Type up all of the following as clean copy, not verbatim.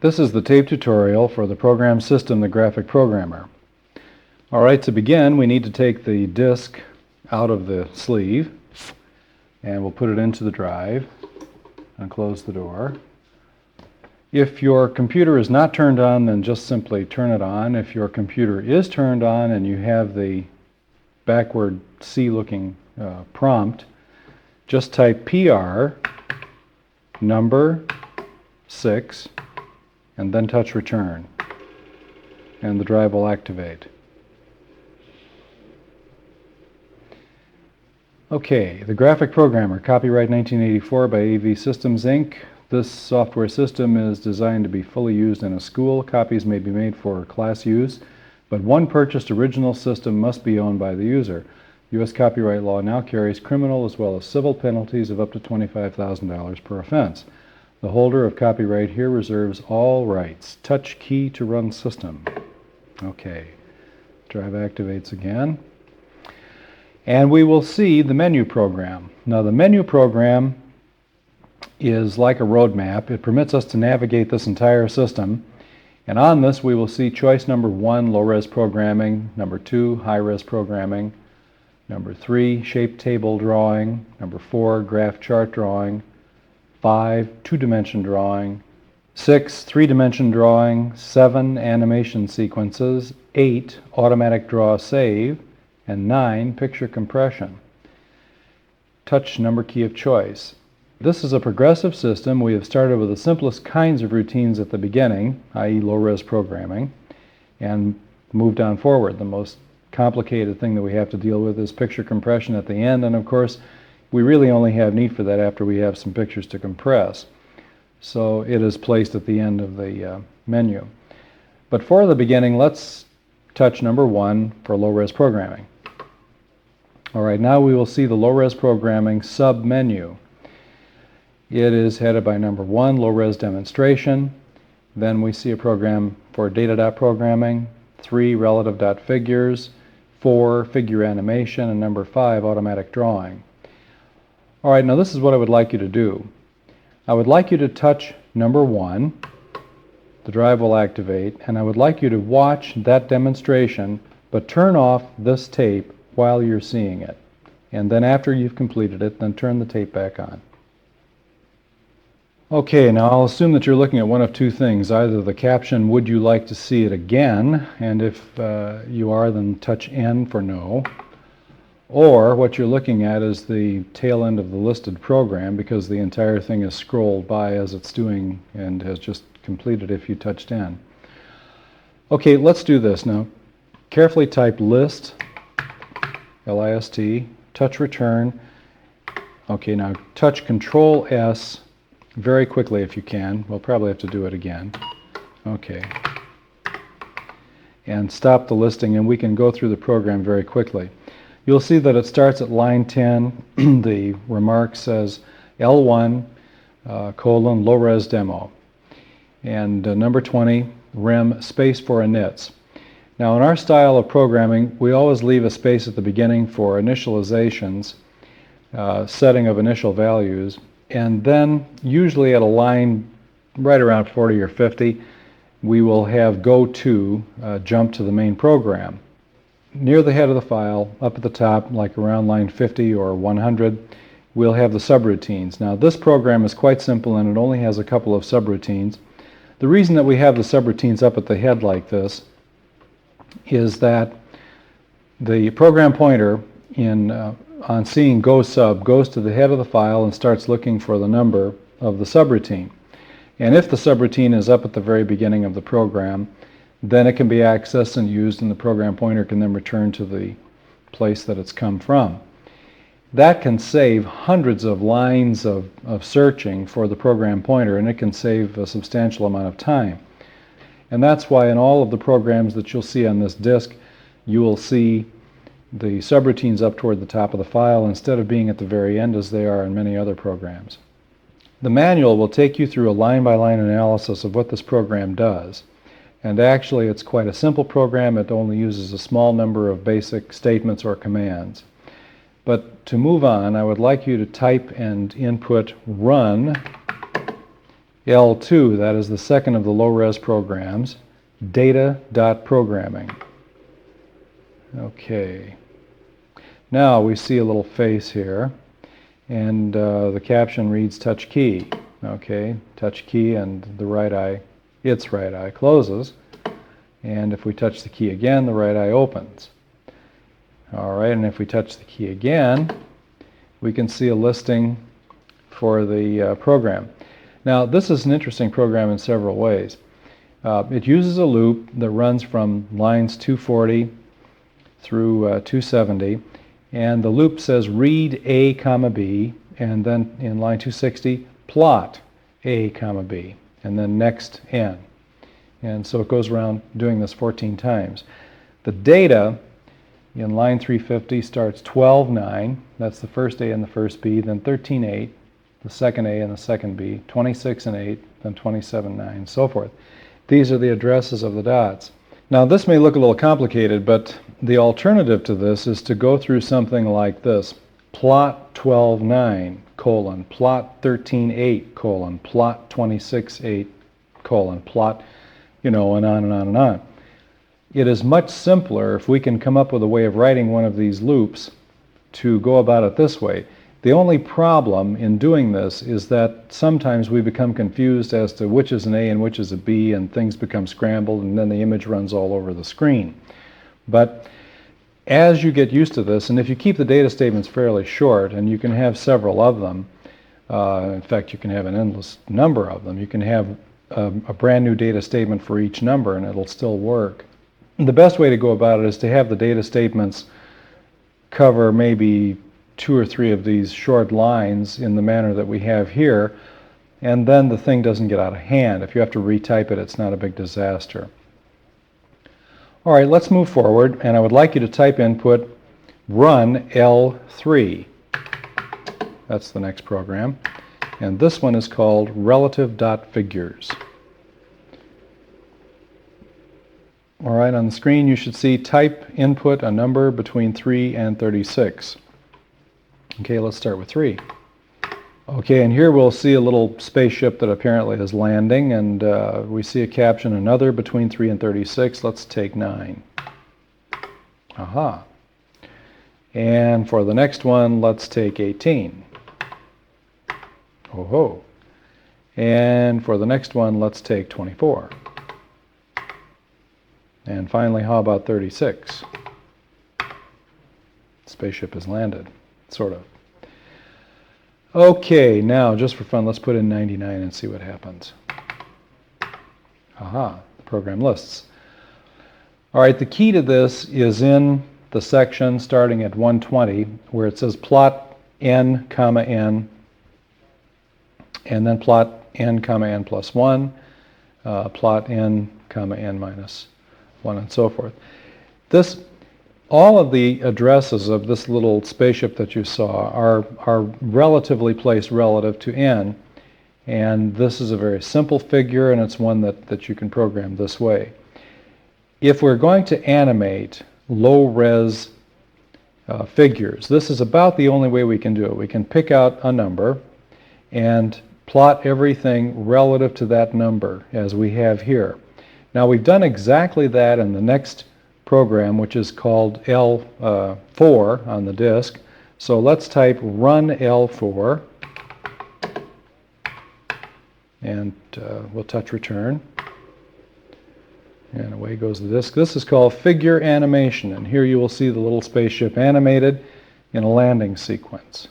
This is the tape tutorial for the program system, the graphic programmer. Alright, to begin we need to take the disk out of the sleeve and we'll put it into the drive and close the door. If your computer is not turned on, then just simply turn it on. If your computer is turned on and you have the backward C looking prompt, just type PR number 6 and then touch return, and the drive will activate. Okay, the graphic programmer, copyright 1984 by AV Systems Inc. This software system is designed to be fully used in a school. Copies may be made for class use, but one purchased original system must be owned by the user. U.S. copyright law now carries criminal as well as civil penalties of up to $25,000 per offense. The holder of copyright here reserves all rights. Touch key to run system. Okay, drive activates again. And we will see the menu program. Now the menu program is like a road map. It permits us to navigate this entire system. And on this we will see choice number 1, low-res programming, number 2, high-res programming, number 3, shape table drawing, number 4, graph chart drawing, 5, two-dimension drawing, 6, three-dimension drawing, 7, animation sequences, 8, automatic draw save, and 9, picture compression. Touch number key of choice. This is a progressive system. We have started with the simplest kinds of routines at the beginning, i.e. low-res programming, and moved on forward. The most complicated thing that we have to deal with is picture compression at the end, and of course we really only have need for that after we have some pictures to compress. So it is placed at the end of the menu. But for the beginning, let's touch number 1 for low-res programming. Alright, now we will see the low-res programming sub-menu. It is headed by number 1, low-res demonstration. Then we see a program for data programming, 3, relative figures, 4, figure animation, and number 5, automatic drawing. Alright, now this is what I would like you to do. I would like you to touch number 1, the drive will activate, and I would like you to watch that demonstration, but turn off this tape while you're seeing it. And then after you've completed it, then turn the tape back on. Okay, now I'll assume that you're looking at one of two things. Either the caption, would you like to see it again? And if you are, then touch N for no. Or what you're looking at is the tail end of the listed program, because the entire thing is scrolled by as it's doing and has just completed if you touched N. Okay, let's do this now. Carefully type list, L-I-S-T, touch return. Okay, now touch Control S very quickly if you can. We'll probably have to do it again. Okay. And stop the listing, and we can go through the program very quickly. You'll see that it starts at line 10. The remark says L1, low-res demo. And number 20, rem space for inits. Now in our style of programming, we always leave a space at the beginning for initializations, setting of initial values, and then usually at a line right around 40 or 50, we will have go to jump to the main program. Near the head of the file, up at the top, like around line 50 or 100, we'll have the subroutines. Now this program is quite simple and it only has a couple of subroutines. The reason that we have the subroutines up at the head like this is that the program pointer on seeing go sub goes to the head of the file and starts looking for the number of the subroutine. And if the subroutine is up at the very beginning of the program, then it can be accessed and used, and the program pointer can then return to the place that it's come from. That can save hundreds of lines of searching for the program pointer, and it can save a substantial amount of time. And that's why in all of the programs that you'll see on this disk, you will see the subroutines up toward the top of the file instead of being at the very end as they are in many other programs. The manual will take you through a line-by-line analysis of what this program does. And actually, it's quite a simple program. It only uses a small number of basic statements or commands. But to move on, I would like you to type and input run L2, that is the second of the low-res programs, data.programming. Okay. Now we see a little face here, and the caption reads touch key. Okay, touch key, and the right eye, its right eye closes. And if we touch the key again, the right eye opens. All right, and if we touch the key again, we can see a listing for the program. Now, this is an interesting program in several ways. It uses a loop that runs from lines 240 through 270, and the loop says read A, comma B, and then in line 260, plot A, comma B, and then next N. And so it goes around doing this 14 times. The data in line 350 starts 12-9, that's the first A and the first B, then 13-8, the second A and the second B, 26-8, then 27-9, so forth. These are the addresses of the dots. Now this may look a little complicated, but the alternative to this is to go through something like this. Plot 12-9, colon, plot 13-8, colon, plot 26-8, colon, plot, and on and on and on. It is much simpler if we can come up with a way of writing one of these loops to go about it this way. The only problem in doing this is that sometimes we become confused as to which is an A and which is a B, and things become scrambled, and then the image runs all over the screen. But as you get used to this, and if you keep the data statements fairly short, and you can have several of them, in fact you can have an endless number of them, you can have a brand new data statement for each number and it'll still work. The best way to go about it is to have the data statements cover maybe 2 or 3 of these short lines in the manner that we have here, and then the thing doesn't get out of hand. If you have to retype it, it's not a big disaster. All right, let's move forward, and I would like you to type input run L3. That's the next program. And this one is called relative.figures. All right, on the screen you should see type input a number between 3 and 36. Okay, let's start with 3. Okay, and here we'll see a little spaceship that apparently is landing, and we see a caption, another between 3 and 36. Let's take 9. Aha. And for the next one, let's take 18. Oh ho. And for the next one, let's take 24. And finally, how about 36? Spaceship has landed, sort of. Okay, now just for fun, let's put in 99 and see what happens. Aha, the program lists. All right, the key to this is in the section starting at 120, where it says plot n, comma n, and then plot n, comma n plus 1, plot n, comma n minus 1, and so forth. All of the addresses of this little spaceship that you saw are relatively placed relative to n, and this is a very simple figure, and it's one that you can program this way. If we're going to animate low-res figures, this is about the only way we can do it. We can pick out a number and plot everything relative to that number, as we have here. Now we've done exactly that in the next program, which is called L4 on the disk. So let's type run L4, and we'll touch return, and away goes the disk. This is called figure animation, and here you will see the little spaceship animated in a landing sequence.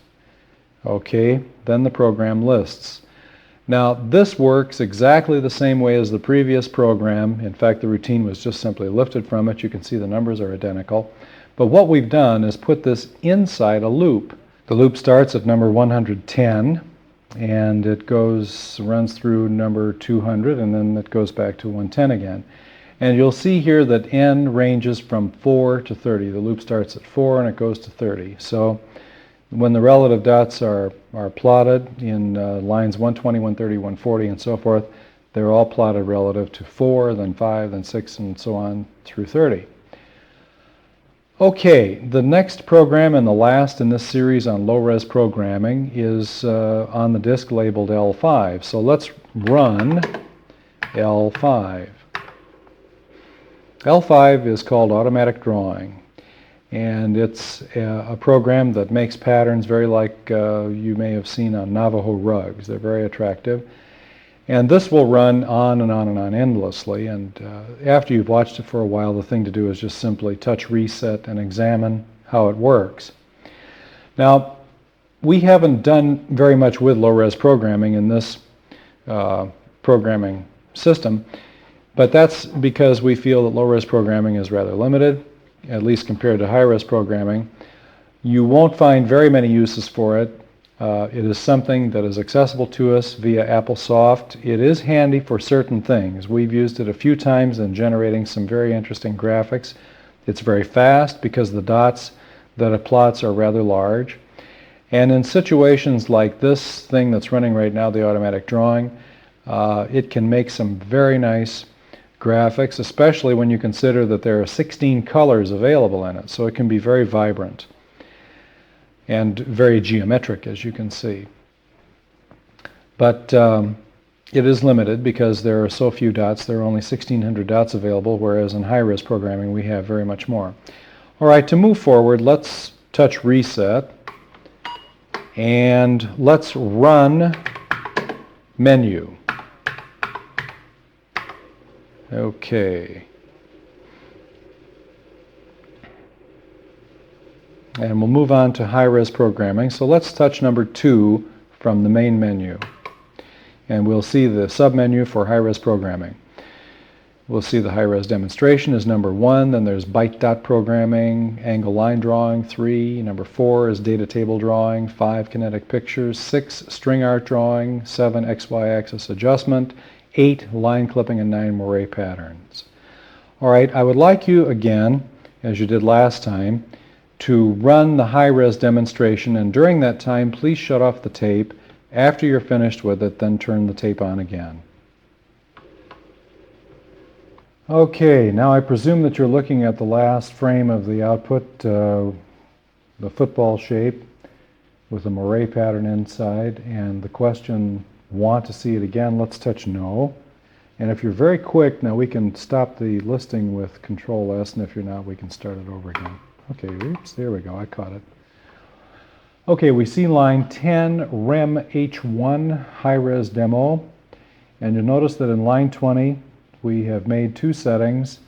Okay, then the program lists. Now this works exactly the same way as the previous program. In fact, the routine was just simply lifted from it. You can see the numbers are identical. But what we've done is put this inside a loop. The loop starts at number 110, and it runs through number 200, and then it goes back to 110 again. And you'll see here that n ranges from 4 to 30. The loop starts at 4 and it goes to 30. So when the relative dots are plotted in lines 120, 130, 140, and so forth, they're all plotted relative to 4, then 5, then 6, and so on through 30. Okay, the next program and the last in this series on low-res programming is on the disk labeled L5. So let's run L5. L5 is called automatic drawing, and it's a program that makes patterns very like you may have seen on Navajo rugs. They're very attractive. And this will run on and on and on endlessly, and after you've watched it for a while, the thing to do is just simply touch reset and examine how it works. Now, we haven't done very much with low-res programming in this programming system, but that's because we feel that low-res programming is rather limited, at least compared to high-res programming. You won't find very many uses for it. It is something that is accessible to us via AppleSoft. It is handy for certain things. We've used it a few times in generating some very interesting graphics. It's very fast because the dots that it plots are rather large. And in situations like this thing that's running right now, the automatic drawing, it can make some very nice graphics, especially when you consider that there are 16 colors available in it. So it can be very vibrant and very geometric, as you can see. But it is limited because there are so few dots. There are only 1,600 dots available, whereas in high-res programming we have very much more. All right, to move forward, let's touch reset, and let's run menu. Okay. And we'll move on to high-res programming. So let's touch number 2 from the main menu. And we'll see the submenu for high-res programming. We'll see the high-res demonstration is number 1. Then there's byte dot programming, angle line drawing, 3. Number 4 is data table drawing, 5 kinetic pictures, 6 string art drawing, 7 XY axis adjustment, 8 line clipping, and 9 moire patterns. All right, I would like you again, as you did last time, to run the high-res demonstration, and during that time please shut off the tape. After you're finished with it, then turn the tape on again. Okay, now I presume that you're looking at the last frame of the output, the football shape with a moire pattern inside, and the question, want to see it again? Let's touch no. And if you're very quick, now we can stop the listing with Control S, and if you're not, we can start it over again. Okay, oops, there we go, I caught it. Okay, we see line 10, REM H1 high-res demo, and you'll notice that in line 20 we have made 2 settings.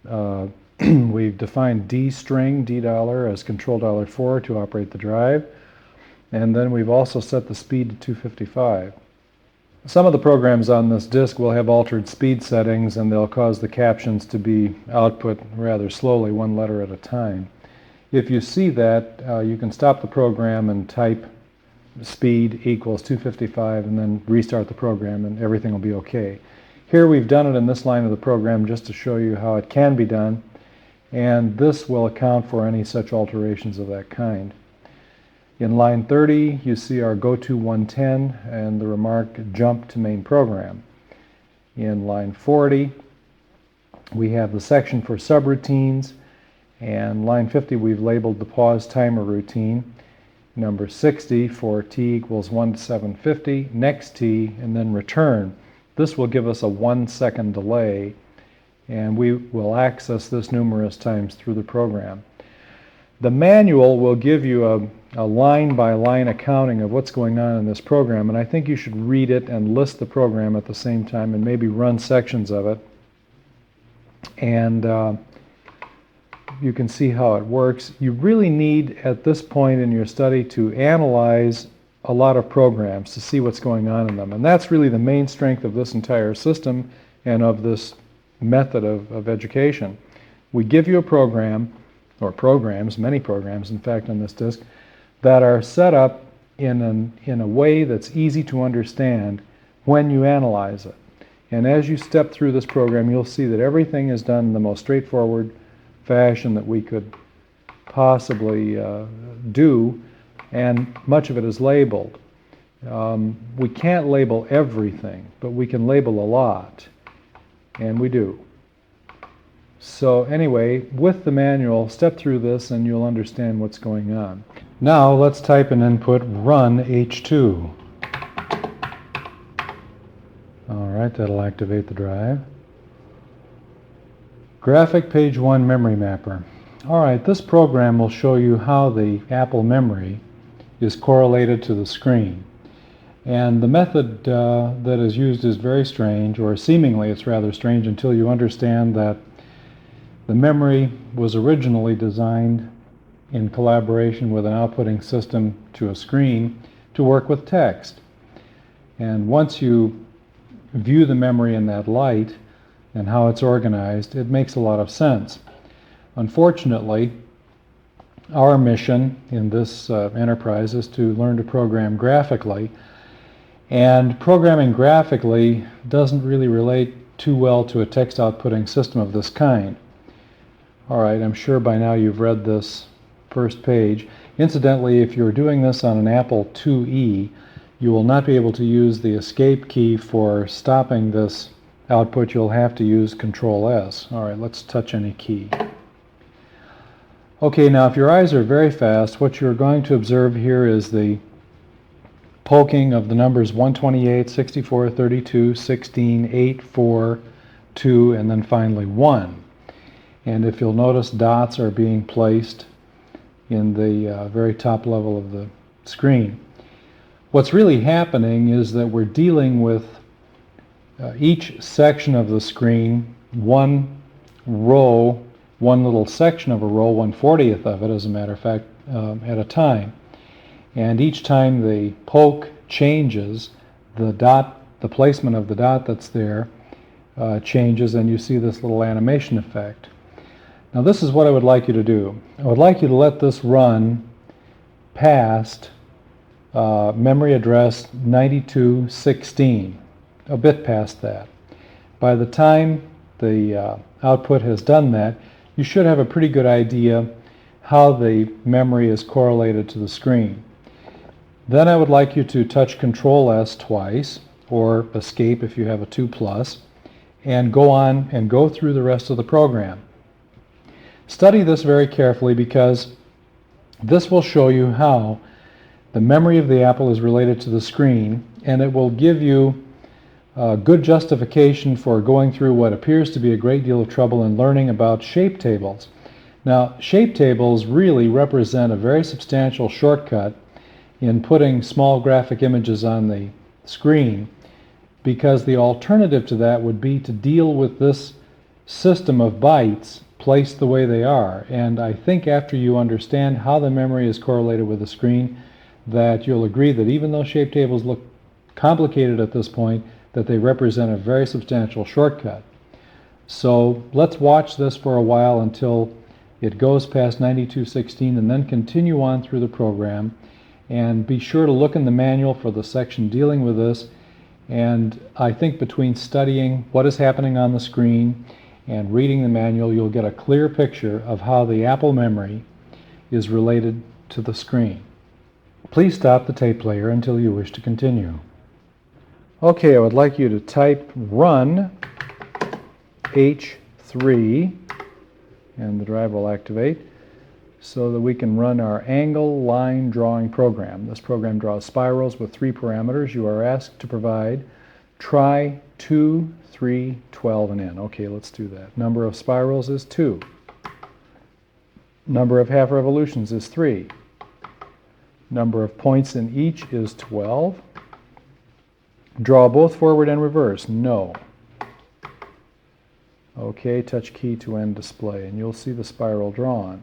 We've defined D string, D dollar, as control $4 to operate the drive, and then we've also set the speed to 255. Some of the programs on this disk will have altered speed settings, and they'll cause the captions to be output rather slowly, 1 letter at a time. If you see that, you can stop the program and type speed equals 255 and then restart the program, and everything will be okay. Here we've done it in this line of the program just to show you how it can be done, and this will account for any such alterations of that kind. In line 30, you see our go to 110 and the remark jump to main program. In line 40, we have the section for subroutines, and line 50 we've labeled the pause timer routine. Number 60 for t equals 1 to 750, next t, and then return. This will give us a 1-second delay, and we will access this numerous times through the program. The manual will give you a line-by-line accounting of what's going on in this program, and I think you should read it and list the program at the same time and maybe run sections of it. And you can see how it works. You really need, at this point in your study, to analyze a lot of programs to see what's going on in them. And that's really the main strength of this entire system and of this method of education. We give you a program, or programs, many programs in fact on this disk, that are set up in a way that's easy to understand when you analyze it. And as you step through this program, you'll see that everything is done in the most straightforward fashion that we could possibly do, and much of it is labeled. We can't label everything, but we can label a lot, and we do. So anyway, with the manual, step through this and you'll understand what's going on. Now let's type and input run H2. Alright, that'll activate the drive. Graphic Page 1 Memory Mapper. Alright, this program will show you how the Apple memory is correlated to the screen. And the method that is used is very strange, or seemingly it's rather strange until you understand that the memory was originally designed in collaboration with an outputting system to a screen to work with text. And once you view the memory in that light and how it's organized, it makes a lot of sense. Unfortunately, our mission in this enterprise is to learn to program graphically, and programming graphically doesn't really relate too well to a text outputting system of this kind. Alright, I'm sure by now you've read this first page. Incidentally, if you're doing this on an Apple IIe, you will not be able to use the escape key for stopping this output. You'll have to use Control S. Alright, let's touch any key. Okay, now if your eyes are very fast, what you're going to observe here is the poking of the numbers 128, 64, 32, 16, 8, 4, 2, and then finally 1. And if you'll notice, dots are being placed in the very top level of the screen. What's really happening is that we're dealing with each section of the screen, one row, one little section of a row, 1/40th of it, as a matter of fact, at a time. And each time the poke changes, the placement of the dot that's there changes, and you see this little animation effect. Now this is what I would like you to do. I would like you to let this run past memory address 9216, a bit past that. By the time the output has done that, you should have a pretty good idea how the memory is correlated to the screen. Then I would like you to touch Control S twice, or Escape if you have a 2+, and go on and go through the rest of the program. Study this very carefully, because this will show you how the memory of the Apple is related to the screen, and it will give you good justification for going through what appears to be a great deal of trouble in learning about shape tables. Now, shape tables really represent a very substantial shortcut in putting small graphic images on the screen, because the alternative to that would be to deal with this system of bytes placed the way they are. And I think after you understand how the memory is correlated with the screen, that you'll agree that even though shape tables look complicated at this point, that they represent a very substantial shortcut. So let's watch this for a while until it goes past 9216, and then continue on through the program. And be sure to look in the manual for the section dealing with this. And I think between studying what is happening on the screen and reading the manual, you'll get a clear picture of how the Apple memory is related to the screen. Please stop the tape player until you wish to continue. Okay, I would like you to type run H3, and the drive will activate, so that we can run our angle line drawing program. This program draws spirals with 3 parameters. You are asked to provide try 2, 3, 12, and n. Okay, let's do that. Number of spirals is 2. Number of half revolutions is 3. Number of points in each is 12. Draw both forward and reverse. No. Okay, touch key to end display, and you'll see the spiral drawn.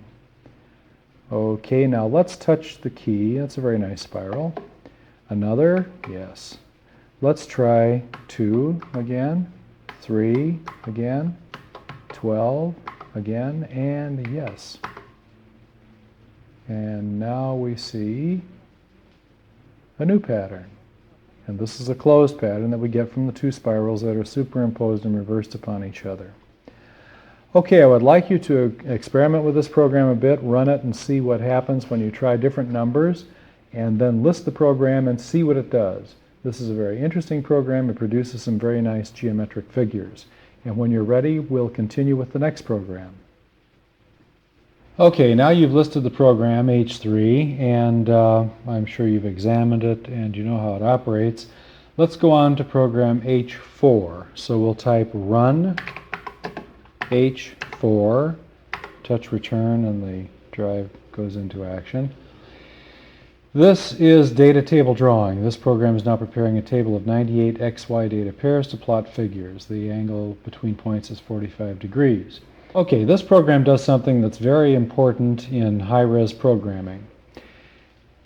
Okay, now let's touch the key. That's a very nice spiral. Another, yes. Let's try 2 again, 3 again, 12 again, and yes. And now we see a new pattern. And this is a closed pattern that we get from the two spirals that are superimposed and reversed upon each other. Okay, I would like you to experiment with this program a bit, run it and see what happens when you try different numbers, and then list the program and see what it does. This is a very interesting program. It produces some very nice geometric figures. And when you're ready, we'll continue with the next program. Okay, now you've listed the program H3, and I'm sure you've examined it and you know how it operates. Let's go on to program H4. So we'll type run H4, touch return, and the drive goes into action. This is data table drawing. This program is now preparing a table of 98 XY data pairs to plot figures. The angle between points is 45 degrees. Okay, this program does something that's very important in high-res programming.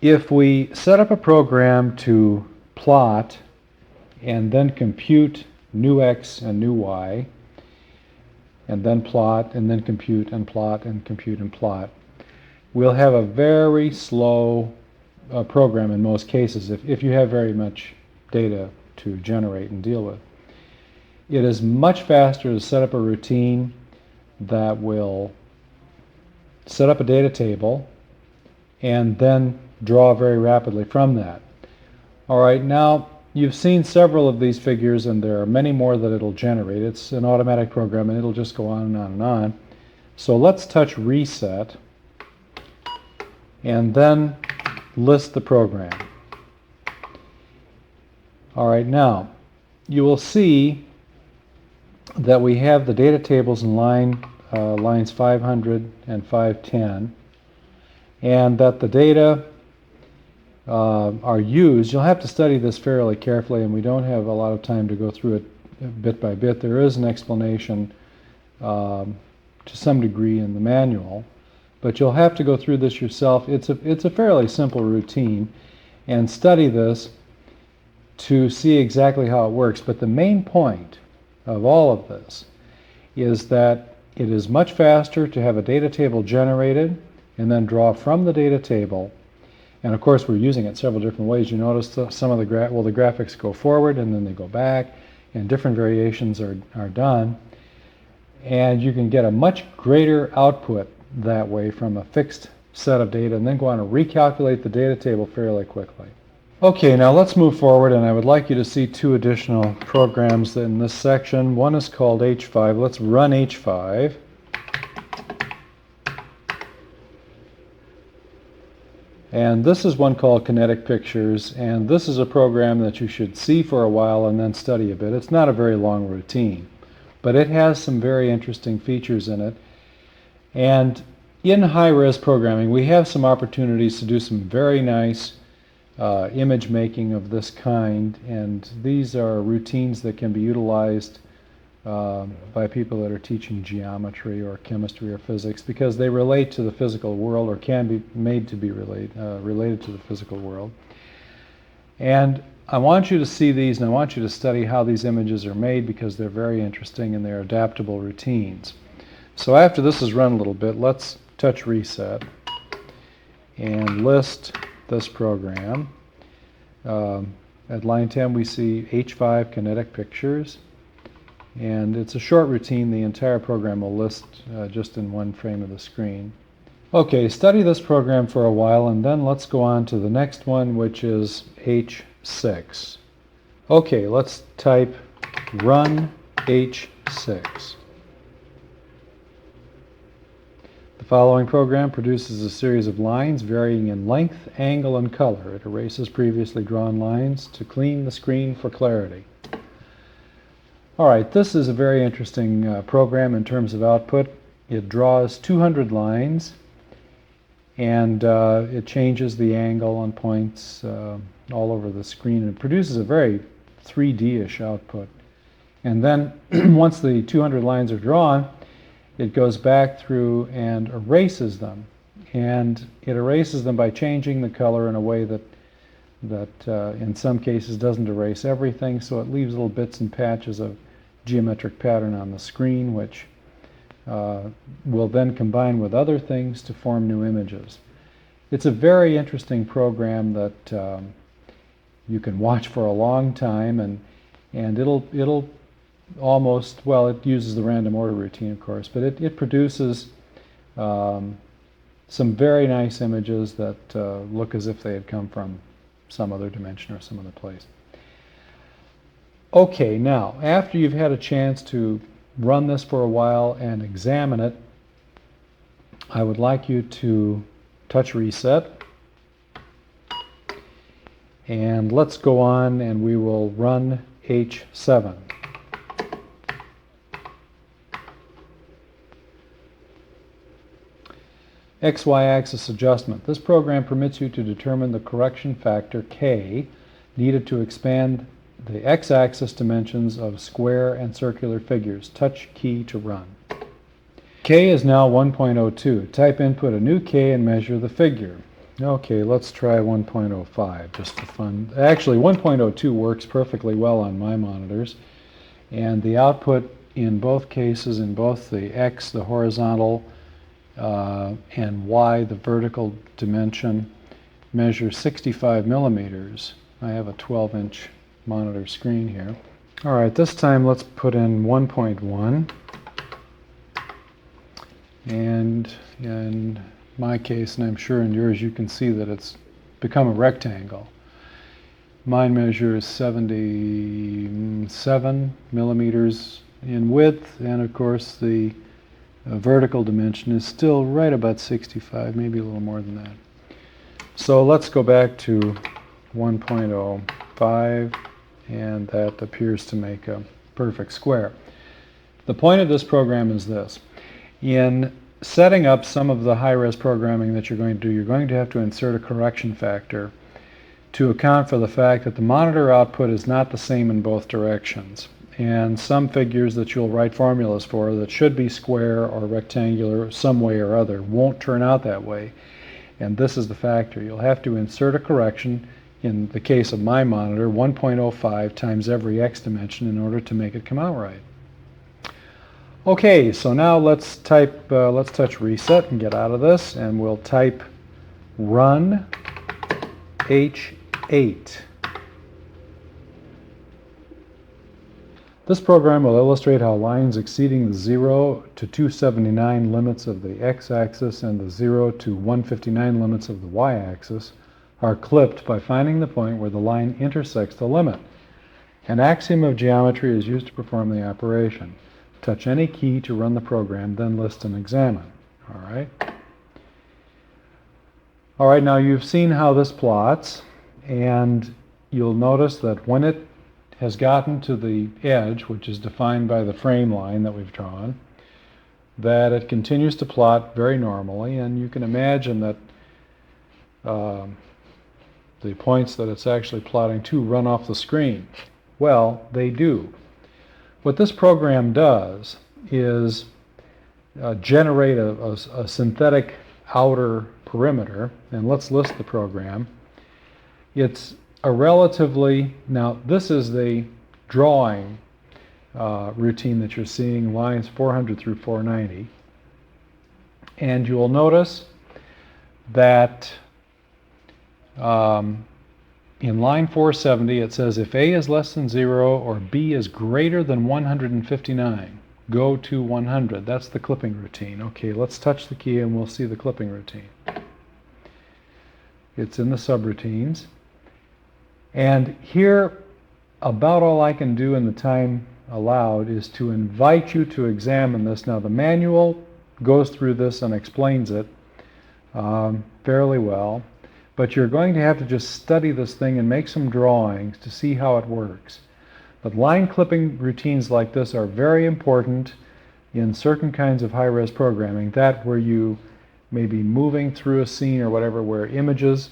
If we set up a program to plot and then compute new x and new y, and then plot and then compute and plot and compute and plot, we'll have a very slow program in most cases if you have very much data to generate and deal with. It is much faster to set up a routine that will set up a data table and then draw very rapidly from that. All right, now you've seen several of these figures and there are many more that it'll generate. It's an automatic program and it'll just go on and on and on. So let's touch reset and then list the program. All right, now you will see that we have the data tables in lines 500 and 510, and that the data are used. You'll have to study this fairly carefully, and we don't have a lot of time to go through it bit by bit. There is an explanation to some degree in the manual, but you'll have to go through this yourself. It's a fairly simple routine, and study this to see exactly how it works. But the main point of all of this is that it is much faster to have a data table generated and then draw from the data table. And of course we're using it several different ways. You notice some of the graphics go forward and then they go back, and different variations are done. And you can get a much greater output that way from a fixed set of data, and then go on and recalculate the data table fairly quickly. Okay, now let's move forward, and I would like you to see two additional programs in this section. One is called H5. Let's run H5. And this is one called Kinetic Pictures, and this is a program that you should see for a while and then study a bit. It's not a very long routine, but it has some very interesting features in it. And in high-res programming, we have some opportunities to do some very nice image making of this kind, and these are routines that can be utilized by people that are teaching geometry or chemistry or physics, because they relate to the physical world, or can be made to be related to the physical world. And I want you to see these, and I want you to study how these images are made, because they're very interesting and they're adaptable routines. So after this is run a little bit, let's touch reset and list this program. At line 10 we see H5 Kinetic Pictures, and it's a short routine. The entire program will list just in one frame of the screen. Okay, study this program for a while, and then let's go on to the next one, which is H6. Okay, let's type run H6. The following program produces a series of lines varying in length, angle, and color. It erases previously drawn lines to clean the screen for clarity. All right, this is a very interesting program in terms of output. It draws 200 lines, and it changes the angle on points all over the screen. It produces a very 3D-ish output. And then once the 200 lines are drawn, it goes back through and erases them. And it erases them by changing the color in a way that in some cases doesn't erase everything, so it leaves little bits and patches of geometric pattern on the screen, which will then combine with other things to form new images. It's a very interesting program that you can watch for a long time, and it'll almost, well, it uses the random order routine, of course, but it produces some very nice images that look as if they had come from some other dimension or some other place. Okay, now, after you've had a chance to run this for a while and examine it, I would like you to touch reset. And let's go on and we will run H7. XY axis adjustment. This program permits you to determine the correction factor K needed to expand the x-axis dimensions of square and circular figures. Touch key to run. K is now 1.02. Type input a new K and measure the figure. Okay, let's try 1.05 just for fun. Actually, 1.02 works perfectly well on my monitors, and the output in both cases, in both the X, the horizontal, and Y, the vertical dimension, measures 65 millimeters. I have a 12-inch monitor screen here. All right, this time let's put in 1.1. And in my case, and I'm sure in yours, you can see that it's become a rectangle. Mine measures 77 millimeters in width, and of course the vertical dimension is still right about 65, maybe a little more than that. So let's go back to 1.05, and that appears to make a perfect square. The point of this program is this. In setting up some of the high-res programming that you're going to do, you're going to have to insert a correction factor to account for the fact that the monitor output is not the same in both directions. And some figures that you'll write formulas for that should be square or rectangular some way or other won't turn out that way. And this is the factor. You'll have to insert a correction, in the case of my monitor, 1.05 times every x dimension in order to make it come out right. Okay, so now let's touch reset and get out of this, and we'll type run H8. This program will illustrate how lines exceeding the 0 to 279 limits of the x-axis and the 0 to 159 limits of the y-axis are clipped by finding the point where the line intersects the limit. An axiom of geometry is used to perform the operation. Touch any key to run the program, then list and examine. All right, now you've seen how this plots, and you'll notice that when it has gotten to the edge, which is defined by the frame line that we've drawn, that it continues to plot very normally, and you can imagine that the points that it's actually plotting to run off the screen. Well, they do. What this program does is generate a synthetic outer perimeter, and let's list the program. It's a relatively, now this is the drawing routine that you're seeing, lines 400 through 490, and you'll notice that in line 470 it says if A is less than 0 or B is greater than 159, go to 100. That's the clipping routine. Okay, let's touch the key and we'll see the clipping routine. It's in the subroutines. And here, about all I can do in the time allowed is to invite you to examine this. Now, the manual goes through this and explains it fairly well, but you're going to have to just study this thing and make some drawings to see how it works. But line clipping routines like this are very important in certain kinds of high-res programming, that where you may be moving through a scene or whatever, where images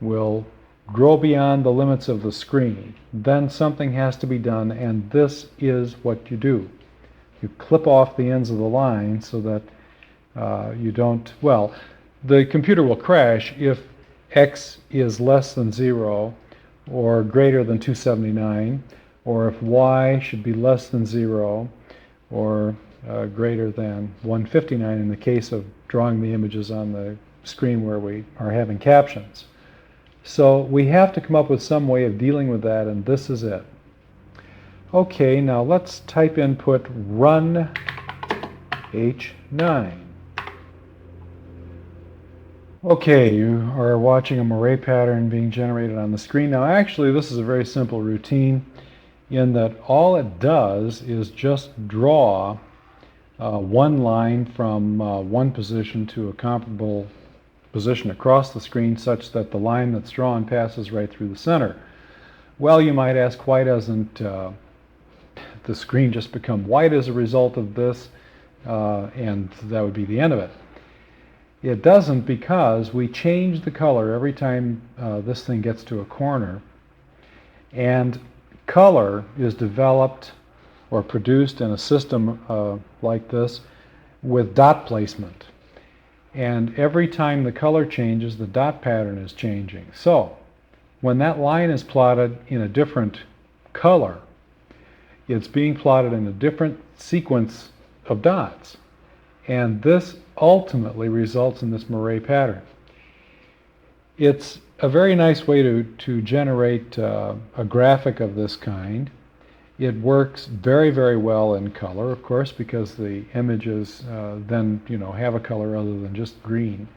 will grow beyond the limits of the screen. Then something has to be done, and this is what you do. You clip off the ends of the line so that you don't, well, the computer will crash if x is less than 0 or greater than 279, or if y should be less than 0 or greater than 159 in the case of drawing the images on the screen where we are having captions. So we have to come up with some way of dealing with that, and this is it. Okay, now let's type input run H9. Okay, you are watching a moire pattern being generated on the screen. Now actually this is a very simple routine in that all it does is just draw one line from one position to a comparable position across the screen such that the line that's drawn passes right through the center. Well, you might ask, why doesn't the screen just become white as a result of this, and that would be the end of it. It doesn't, because we change the color every time this thing gets to a corner, and color is developed or produced in a system like this with dot placement. And every time the color changes, the dot pattern is changing. So when that line is plotted in a different color, it's being plotted in a different sequence of dots. And this ultimately results in this moire pattern. It's a very nice way to generate a graphic of this kind. It works very, very well in color, of course, because the images then, have a color other than just green.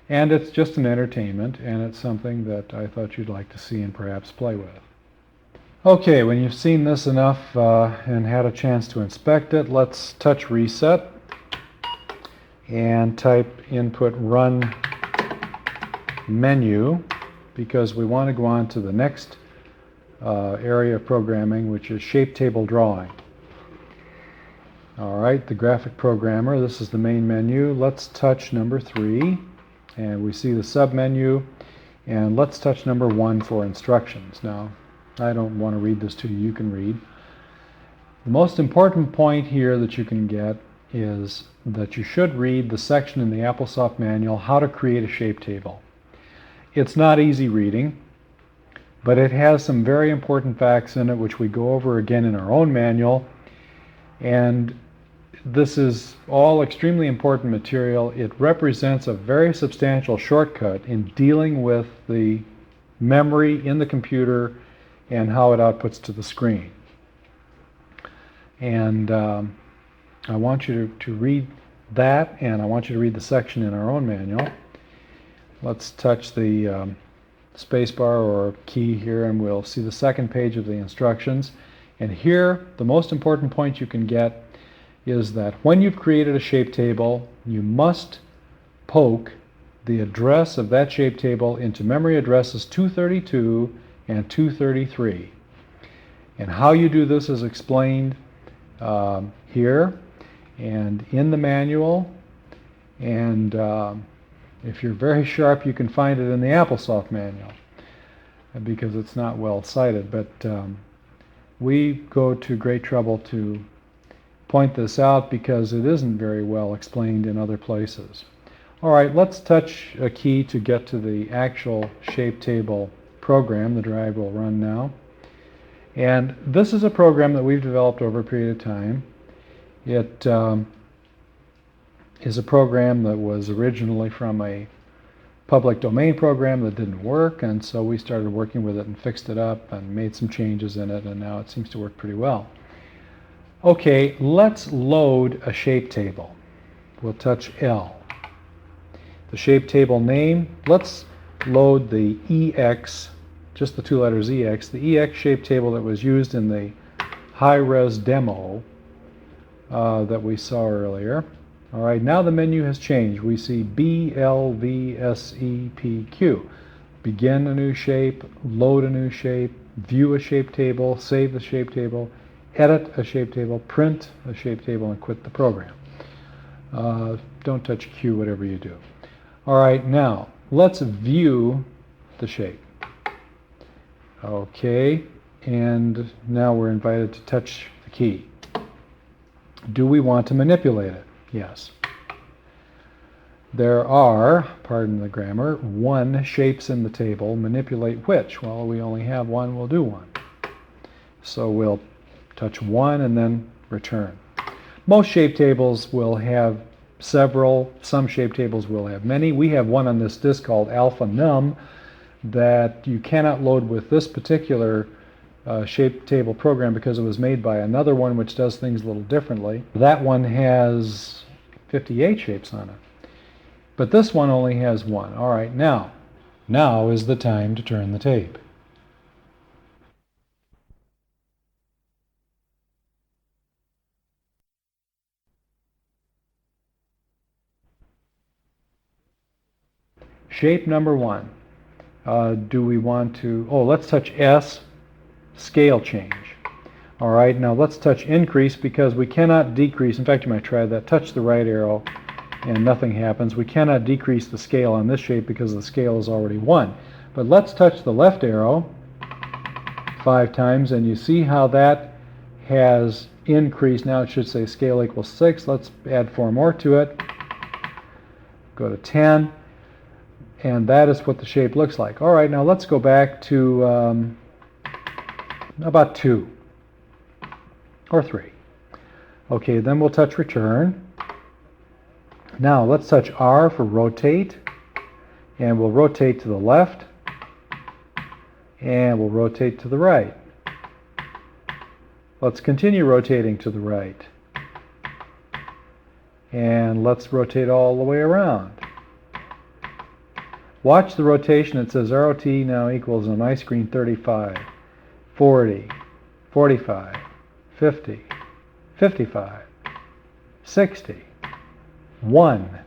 And it's just an entertainment, and it's something that I thought you'd like to see and perhaps play with. Okay, when you've seen this enough and had a chance to inspect it, let's touch reset and type input run menu, because we want to go on to the next area of programming, which is shape table drawing. All right, the graphic programmer, this is the main menu. Let's touch number 3, and we see the sub-menu, and let's touch number 1 for instructions. Now, I don't want to read this to you, you can read. The most important point here that you can get is that you should read the section in the AppleSoft manual, How to Create a Shape Table. It's not easy reading, but it has some very important facts in it which we go over again in our own manual, and this is all extremely important material. It represents a very substantial shortcut in dealing with the memory in the computer and how it outputs to the screen. And I want you to read that, and I want you to read the section in our own manual. Let's touch the spacebar or key here, and we'll see the second page of the instructions. And here, the most important point you can get is that when you've created a shape table, you must poke the address of that shape table into memory addresses 232 and 233. And how you do this is explained here and in the manual, and if you're very sharp, you can find it in the AppleSoft manual, because it's not well cited, but we go to great trouble to point this out because it isn't very well explained in other places. All right, let's touch a key to get to the actual shape table program. The drive will run now. And this is a program that we've developed over a period of time. It is a program that was originally from a public domain program that didn't work, and so we started working with it and fixed it up and made some changes in it, and now it seems to work pretty well. Okay, let's load a shape table. We'll touch L. The shape table name, let's load the EX, just the two letters EX, the EX shape table that was used in the high-res demo that we saw earlier. All right, now the menu has changed. We see B, L, V, S, E, P, Q. Begin a new shape, load a new shape, view a shape table, save the shape table, edit a shape table, print a shape table, and quit the program. Don't touch Q, whatever you do. All right, now let's view the shape. Okay, and now we're invited to touch the key. Do we want to manipulate it? Yes. There are, pardon the grammar, 1 shapes in the table. Manipulate which? Well, we only have 1, we'll do 1. So we'll touch 1 and then return. Most shape tables will have some shape tables will have many. We have one on this disk called alpha num that you cannot load with this particular shape table program because it was made by another one which does things a little differently. That one has 58 shapes on it. But this one only has one. All right, now is the time to turn the tape. Shape number 1. Do we want to, let's touch S, scale change. All right, now let's touch increase because we cannot decrease. In fact, you might try that. Touch the right arrow and nothing happens. We cannot decrease the scale on this shape because the scale is already 1. But let's touch the left arrow 5 times and you see how that has increased. Now it should say scale equals 6. Let's add 4 more to it. Go to 10. And that is what the shape looks like. All right, now let's go back to about 2 or 3. Okay, then we'll touch return. Now let's touch R for rotate, and we'll rotate to the left, and we'll rotate to the right. Let's continue rotating to the right, and let's rotate all the way around. Watch the rotation. It says ROT now equals on my screen 35, 40, 45, 50, 55, 60, 1.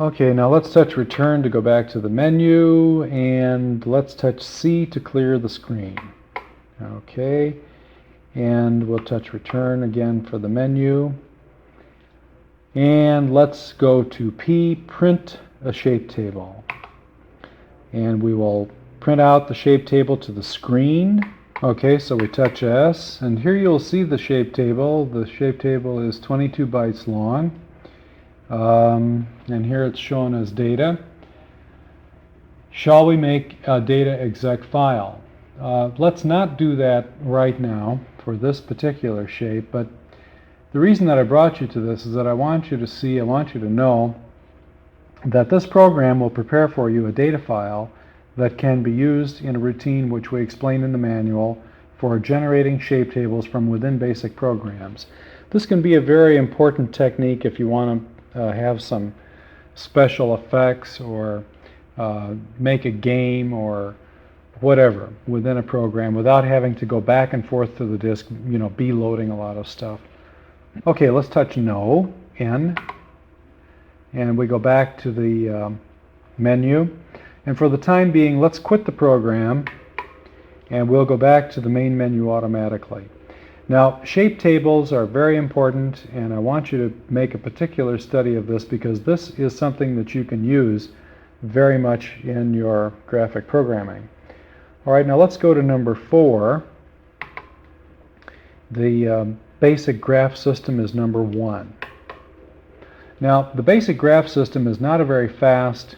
Okay, now let's touch return to go back to the menu, and let's touch C to clear the screen. Okay, and we'll touch return again for the menu. And let's go to P, print a shape table. And we will print out the shape table to the screen. Okay, so we touch S, and here you'll see the shape table. The shape table is 22 bytes long. And here it's shown as data. Shall we make a data exec file? Let's not do that right now for this particular shape, but the reason that I brought you to this is that I want you to know that this program will prepare for you a data file that can be used in a routine which we explain in the manual for generating shape tables from within basic programs. This can be a very important technique if you want to have some special effects or make a game or whatever within a program without having to go back and forth to the disk, be loading a lot of stuff. Okay, let's touch No, N, and we go back to the menu. And for the time being, let's quit the program, and we'll go back to the main menu automatically. Now, shape tables are very important, and I want you to make a particular study of this because this is something that you can use very much in your graphic programming. All right, now let's go to number 4. The basic graph system is number 1. Now, the basic graph system is not a very fast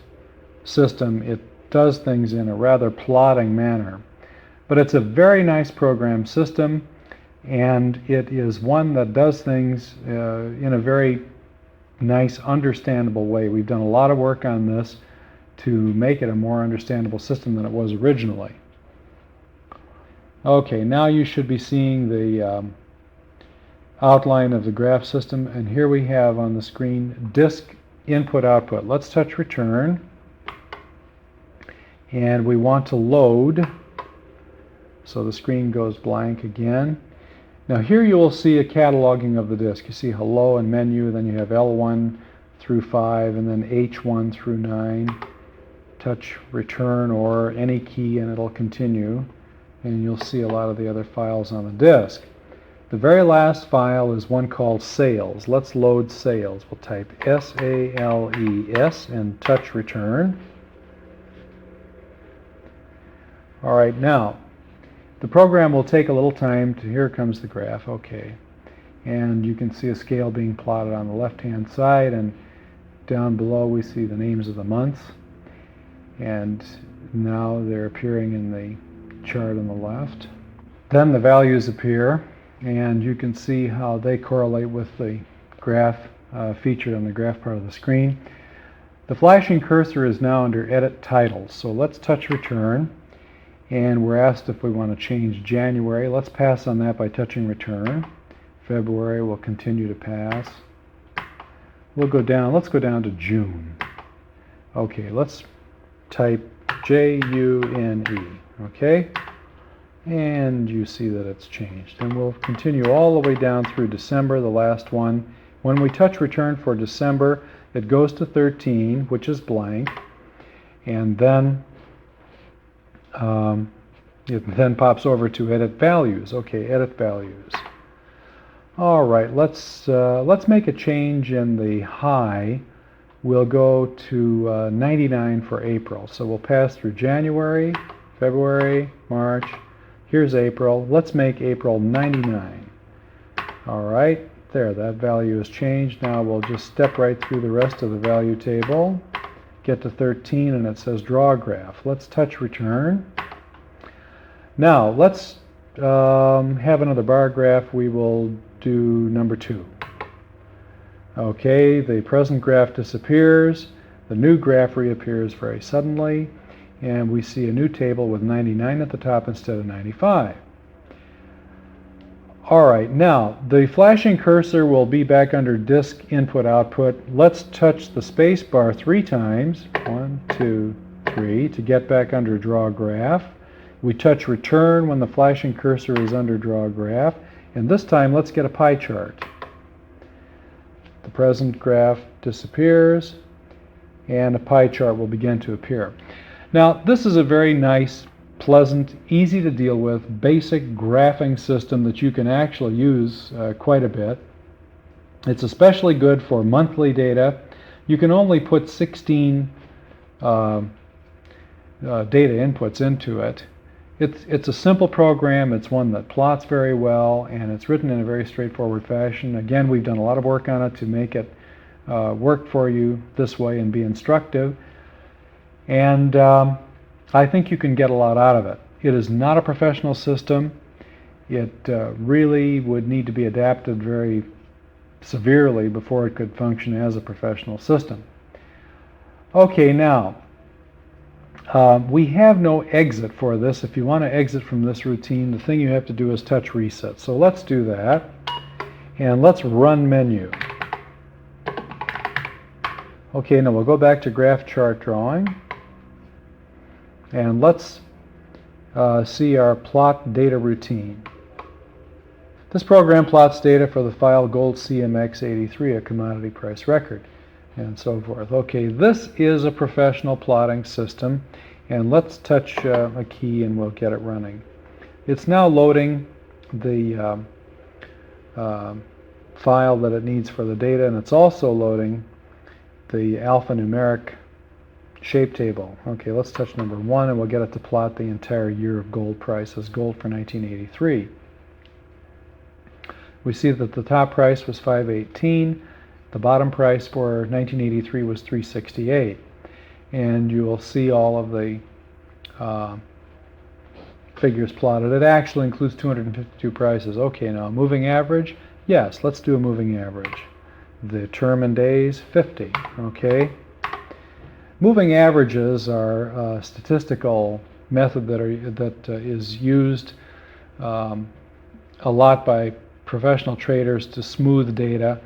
system. It does things in a rather plodding manner. But it's a very nice program system, and it is one that does things in a very nice, understandable way. We've done a lot of work on this to make it a more understandable system than it was originally. Okay, now you should be seeing the outline of the graph system, and here we have on the screen disk input output. Let's touch return, and we want to load, so the screen goes blank again. Now here you will see a cataloging of the disk. You see hello and menu, then you have L1 through 5, and then H1 through 9. Touch return or any key and it'll continue, and you'll see a lot of the other files on the disk. The very last file is one called sales. Let's load sales. We'll type S-A-L-E-S and touch return. All right, now the program will take a little time to, here comes the graph, okay. And you can see a scale being plotted on the left-hand side, and down below we see the names of the months. And now they're appearing in the chart on the left. Then the values appear, and you can see how they correlate with the graph featured on the graph part of the screen. The flashing cursor is now under Edit Titles, so let's touch Return, and we're asked if we want to change January. Let's pass on that by touching Return. February will continue to pass. We'll go down, let's go down to June. Okay, let's type June, okay? And you see that it's changed. And we'll continue all the way down through December, the last one. When we touch Return for December, it goes to 13, which is blank, and then it then pops over to Edit Values. Okay, Edit Values. All right, let's make a change in the high. We'll go to 99 for April. So we'll pass through January, February, March. Here's April. Let's make April 99. All right, there, that value is changed. Now we'll just step right through the rest of the value table, get to 13, and it says Draw Graph. Let's touch Return. Now let's have another bar graph. We will do number 2. Okay, the present graph disappears, the new graph reappears very suddenly, and we see a new table with 99 at the top instead of 95. Alright, now the flashing cursor will be back under Disk Input Output. Let's touch the space bar 3 times, 1, 2, 3, to get back under Draw Graph. We touch Return when the flashing cursor is under Draw Graph, and this time let's get a pie chart. The present graph disappears, and a pie chart will begin to appear. Now, this is a very nice, pleasant, easy to deal with, basic graphing system that you can actually use quite a bit. It's especially good for monthly data. You can only put 16 data inputs into it. It's a simple program. It's one that plots very well, and it's written in a very straightforward fashion. Again, we've done a lot of work on it to make it work for you this way and be instructive. And I think you can get a lot out of it. It is not a professional system. It really would need to be adapted very severely before it could function as a professional system. Okay, now, we have no exit for this. If you want to exit from this routine, the thing you have to do is touch Reset. So let's do that, and let's run menu. Okay, now we'll go back to Graph Chart Drawing, and let's see our plot data routine. This program plots data for the file Gold CMX83, a commodity price record, and so forth. Okay, this is a professional plotting system, and let's touch a key and we'll get it running. It's now loading the file that it needs for the data, and it's also loading the alphanumeric shape table. Okay, let's touch number 1 and we'll get it to plot the entire year of gold prices, gold for 1983. We see that the top price was $518. The bottom price for 1983 was $368, and you will see all of the figures plotted. It actually includes 252 prices. Okay, now moving average. Yes, let's do a moving average. The term in days, 50. Okay. Moving averages are a statistical method that is used a lot by professional traders to smooth data,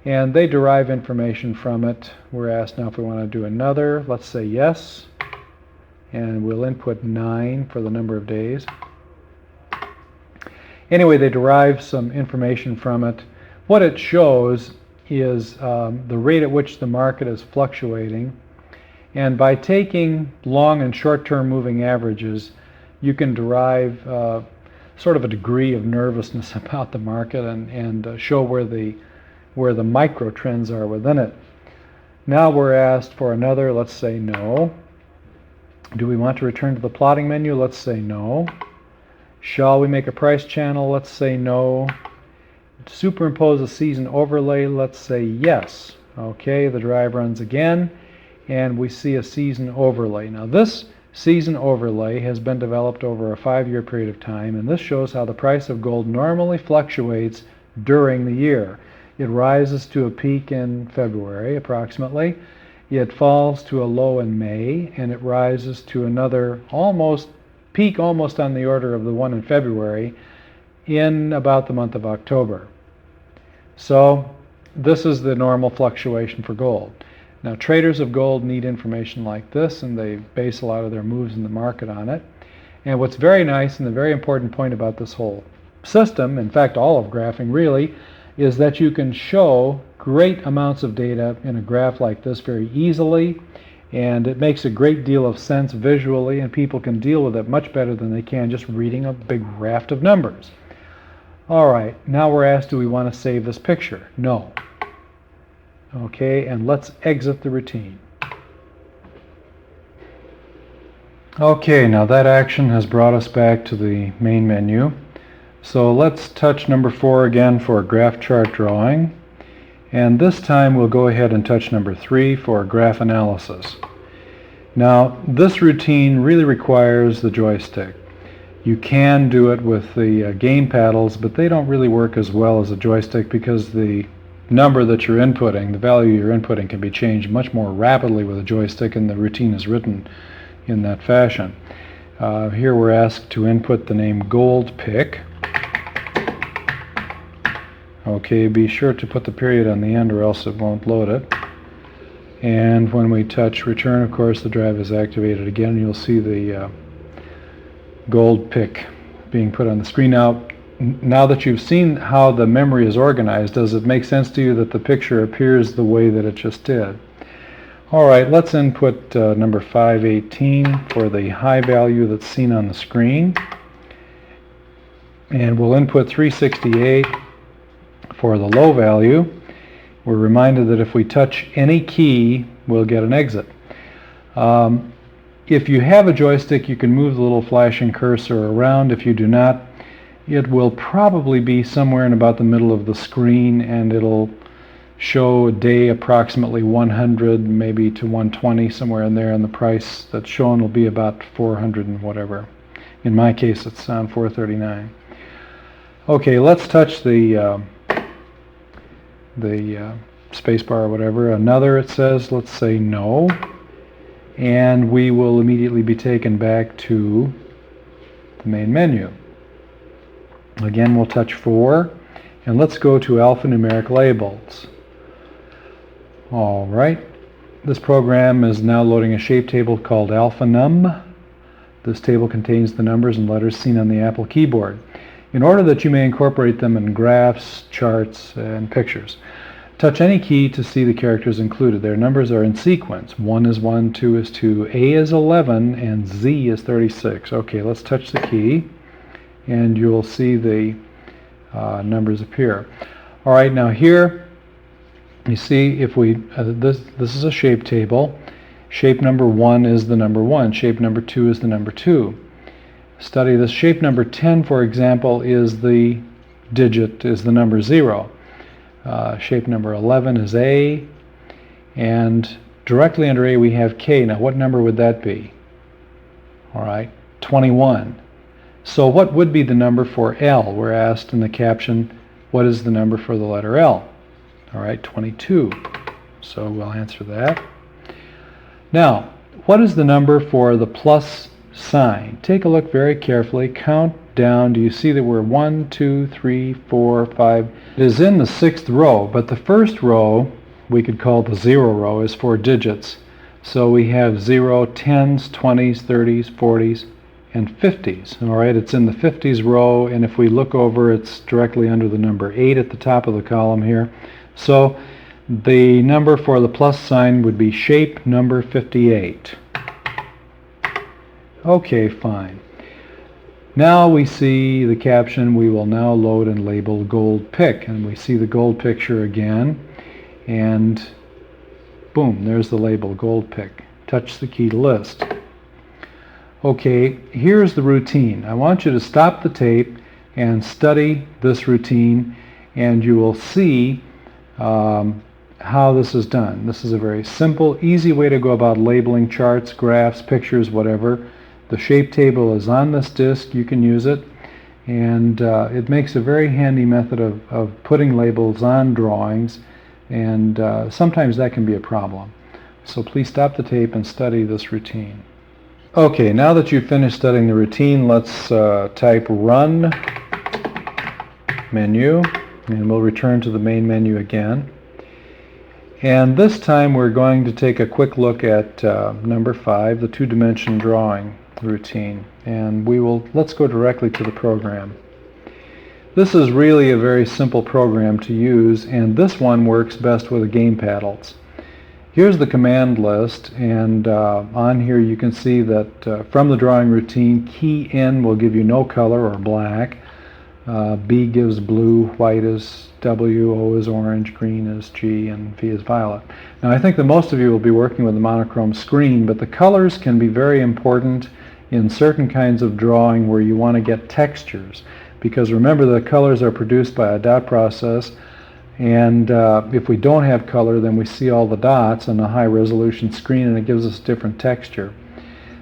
and they derive information from it. We're asked now if we want to do another. Let's say yes, and we'll input 9 for the number of days. Anyway, they derive some information from it. What it shows is the rate at which the market is fluctuating, and by taking long and short-term moving averages, you can derive sort of a degree of nervousness about the market and show where the micro trends are within it. Now we're asked for another. Let's say no. Do we want to return to the plotting menu? Let's say no. Shall we make a price channel? Let's say no. Superimpose a season overlay? Let's say yes. Okay, the drive runs again, and we see a season overlay. Now this season overlay has been developed over a 5-year period of time, and this shows how the price of gold normally fluctuates during the year. It rises to a peak in February, approximately. It falls to a low in May, and it rises to another peak almost on the order of the one in February in about the month of October. So this is the normal fluctuation for gold. Now, traders of gold need information like this, and they base a lot of their moves in the market on it. And what's very nice and the very important point about this whole system, in fact all of graphing really, is that you can show great amounts of data in a graph like this very easily, and it makes a great deal of sense visually, and people can deal with it much better than they can just reading a big raft of numbers. All right, now we're asked, do we want to save this picture? No. Okay, and let's exit the routine. Okay, now that action has brought us back to the main menu. So let's touch number 4 again for graph chart drawing. And this time we'll go ahead and touch number 3 for graph analysis. Now, this routine really requires the joystick. You can do it with the game paddles, but they don't really work as well as a joystick because the number that you're inputting, the value you're inputting, can be changed much more rapidly with a joystick, and the routine is written in that fashion. Here we're asked to input the name gold pick. Okay, be sure to put the period on the end or else it won't load it. And when we touch return, of course, the drive is activated again. You'll see the gold pick being put on the screen. Now that you've seen how the memory is organized, does it make sense to you that the picture appears the way that it just did? All right, let's input number 518 for the high value that's seen on the screen. And we'll input 368 for the low value. We're reminded that if we touch any key, we'll get an exit. If you have a joystick, you can move the little flashing cursor around. If you do not, it will probably be somewhere in about the middle of the screen, and it'll show a day approximately 100, maybe to 120, somewhere in there, and the price that's shown will be about 400 and whatever. In my case, it's on 439. Okay, let's touch the space bar or whatever. Another, it says, let's say no, and we will immediately be taken back to the main menu. Again, we'll touch 4, and let's go to alphanumeric labels. All right, this program is now loading a shape table called alphanum. This table contains the numbers and letters seen on the Apple keyboard. In order that you may incorporate them in graphs, charts, and pictures, touch any key to see the characters included. Their numbers are in sequence. 1 is 1, 2 is 2, A is 11, and Z is 36. Okay, let's touch the key, and you'll see the numbers appear. All right, now here you see if we this is a shape table. Shape number 1 is the number 1. Shape number 2 is the number 2. Study this. Shape number 10, for example, is the number 0. Shape number 11 is A, and directly under A we have K. Now what number would that be? All right, 21. So what would be the number for L? We're asked in the caption, what is the number for the letter L? All right, 22. So we'll answer that. Now, what is the number for the plus sign? Take a look very carefully. Count down. Do you see that we're 1, 2, 3, 4, 5? It is in the 6th row, but the first row we could call the 0 row is 4 digits. So we have 0, 10s, 20s, 30s, 40s, and 50s. All right, it's in the 50s row, and if we look over, it's directly under the number 8 at the top of the column here. So the number for the plus sign would be shape number 58. Okay, fine. Now we see the caption, we will now load and label gold pick, and we see the gold picture again, and boom, there's the label gold pick. Touch the key to list. Okay, here's the routine. I want you to stop the tape and study this routine, and you will see how this is done. This is a very simple, easy way to go about labeling charts, graphs, pictures, whatever. The shape table is on this disk. You can use it, And it makes a very handy method of putting labels on drawings, and sometimes that can be a problem. So please stop the tape and study this routine. Okay, now that you've finished studying the routine, let's type Run Menu, and we'll return to the main menu again. And this time we're going to take a quick look at number 5, the two-dimension drawing routine. And let's go directly to the program. This is really a very simple program to use, and this one works best with the game paddles. Here's the command list, and on here you can see that from the drawing routine, key N will give you no color or black. B gives blue, white is W, O is orange, green is G, and V is violet. Now I think that most of you will be working with a monochrome screen, but the colors can be very important in certain kinds of drawing where you want to get textures, because remember the colors are produced by a dot process, and if we don't have color, then we see all the dots on a high resolution screen and it gives us different texture.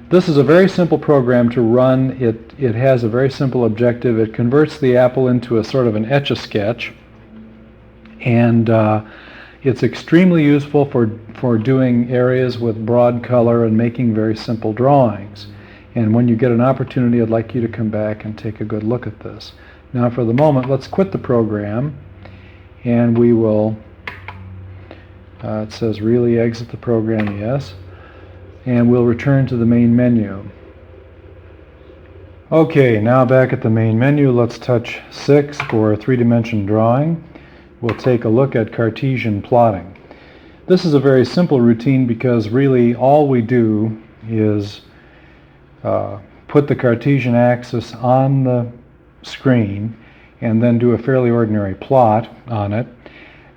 This is a very simple program to run. It has a very simple objective. It converts the apple into a sort of an Etch-a-Sketch, and it's extremely useful for doing areas with broad color and making very simple drawings. And when you get an opportunity, I'd like you to come back and take a good look at this. Now for the moment, let's quit the program, and we will, it says really exit the program, yes. And we'll return to the main menu. Okay, now back at the main menu, let's touch 6 for three-dimension drawing. We'll take a look at Cartesian plotting. This is a very simple routine because really all we do is put the Cartesian axis on the screen and then do a fairly ordinary plot on it.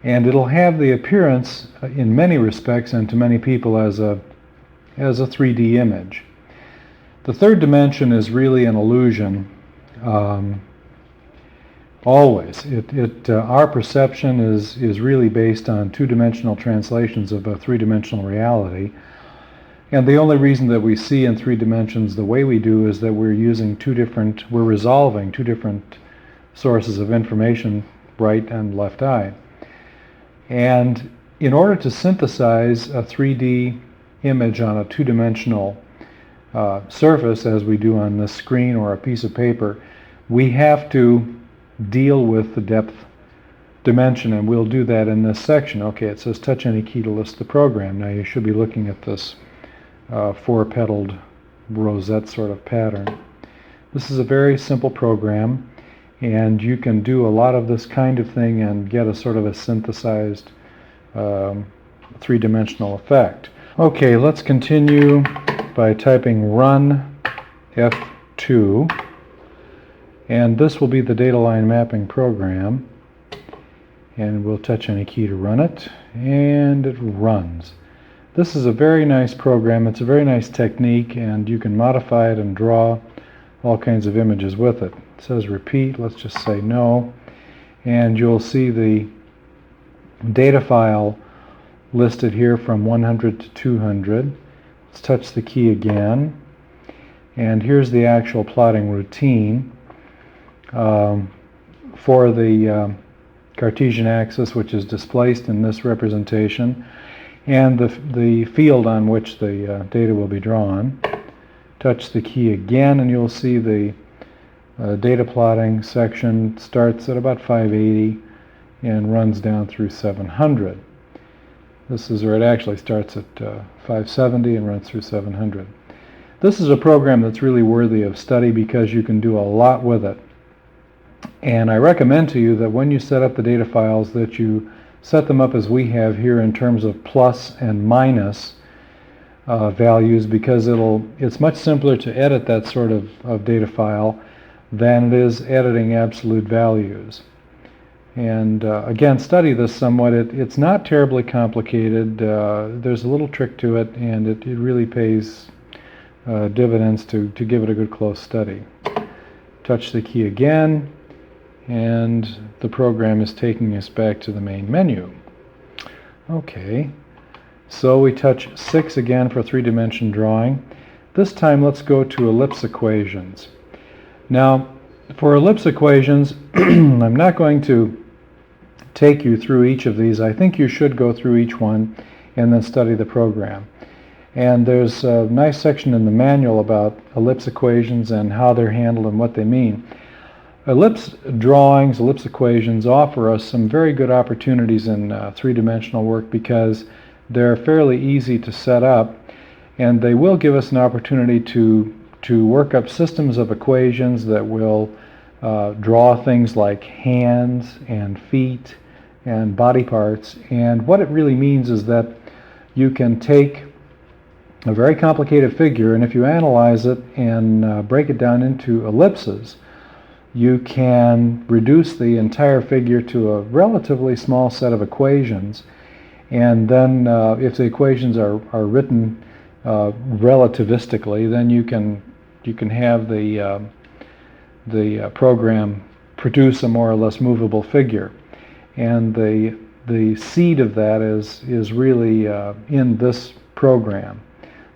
And it'll have the appearance, in many respects and to many people, as a 3D image. The third dimension is really an illusion. Always. Our perception is really based on two-dimensional translations of a three-dimensional reality. And the only reason that we see in 3 dimensions the way we do is that we're resolving two different sources of information, right and left eye. And in order to synthesize a 3D image on a two-dimensional surface, as we do on this screen or a piece of paper, we have to deal with the depth dimension, and we'll do that in this section. Okay, it says touch any key to list the program. Now you should be looking at this 4-petaled rosette sort of pattern. This is a very simple program, and you can do a lot of this kind of thing and get a sort of a synthesized three-dimensional effect. Okay, let's continue by typing run F2, and this will be the data line mapping program, and we'll touch any key to run it, and it runs. This is a very nice program. It's a very nice technique, and you can modify it and draw all kinds of images with it. It says repeat. Let's just say no, and you'll see the data file listed here from 100 to 200. Let's touch the key again, and here's the actual plotting routine for the Cartesian axis, which is displaced in this representation, and the field on which the data will be drawn. Touch the key again, and you'll see the data plotting section starts at about 580 and runs down through 700. This is where it actually starts at 570 and runs through 700. This is a program that's really worthy of study because you can do a lot with it. And I recommend to you that when you set up the data files that you set them up as we have here in terms of plus and minus values, because it's much simpler to edit that sort of data file than it is editing absolute values. And again, study this somewhat. It's not terribly complicated. There's a little trick to it, and it really pays dividends to give it a good close study. Touch the key again, and the program is taking us back to the main menu. Okay, so we touch 6 again for three-dimension drawing. This time let's go to ellipse equations. Now, For ellipse equations, I'm not going to take you through each of these. I think you should go through each one and then study the program. And there's a nice section in the manual about ellipse equations and how they're handled and what they mean. Ellipse drawings, ellipse equations offer us some very good opportunities in three-dimensional work because they're fairly easy to set up, and they will give us an opportunity to work up systems of equations that will draw things like hands and feet and body parts. And what it really means is that you can take a very complicated figure, and if you analyze it and break it down into ellipses, you can reduce the entire figure to a relatively small set of equations. And then if the equations are written relativistically, then you can have the program produce a more or less movable figure. And the seed of that is really in this program.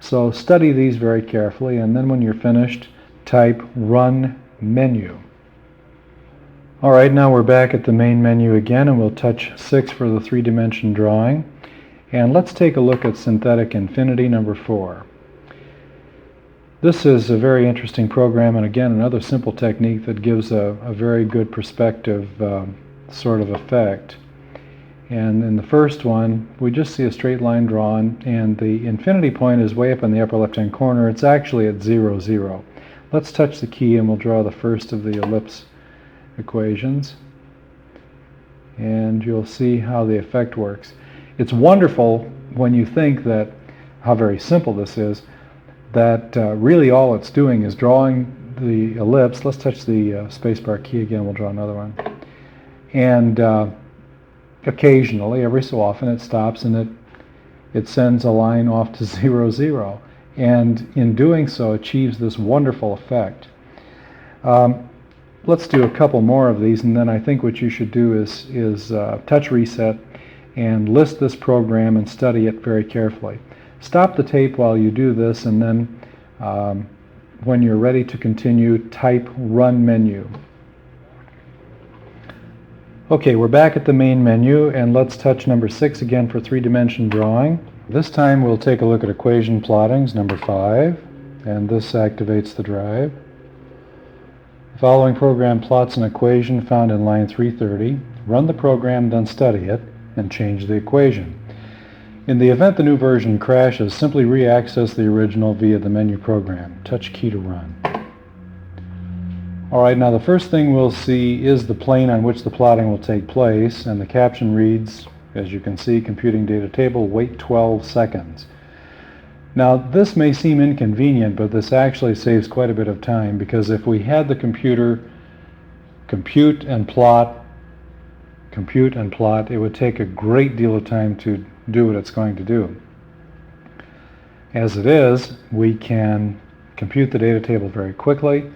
So study these very carefully, and then when you're finished, type Run Menu. All right, now we're back at the main menu again, and we'll touch 6 for the three-dimension drawing. And let's take a look at Synthetic Infinity number 4. This is a very interesting program, and again, another simple technique that gives a very good perspective sort of effect. And in the first one, we just see a straight line drawn, and the infinity point is way up in the upper left-hand corner. It's actually at 0, 0. Let's touch the key, and we'll draw the first of the ellipse equations. And you'll see how the effect works. It's wonderful when you think that how very simple this is, that really all it's doing is drawing the ellipse. Let's touch the spacebar key again. We'll draw another one. And occasionally, every so often, it stops and it sends a line off to 0, 0. And in doing so, achieves this wonderful effect. Let's do a couple more of these, and then I think what you should do is touch reset and list this program and study it very carefully. Stop the tape while you do this, and then when you're ready to continue, type Run Menu. Okay, we're back at the main menu, and let's touch number 6 again for three-dimension drawing. This time we'll take a look at equation plottings, number 5, and this activates the drive. The following program plots an equation found in line 330. Run the program, then study it, and change the equation. In the event the new version crashes, simply re-access the original via the menu program. Touch key to run. Alright, now the first thing we'll see is the plane on which the plotting will take place, and the caption reads, as you can see, computing data table, wait 12 seconds. Now this may seem inconvenient, but this actually saves quite a bit of time, because if we had the computer compute and plot, it would take a great deal of time to do what it's going to do. As it is, we can compute the data table very quickly,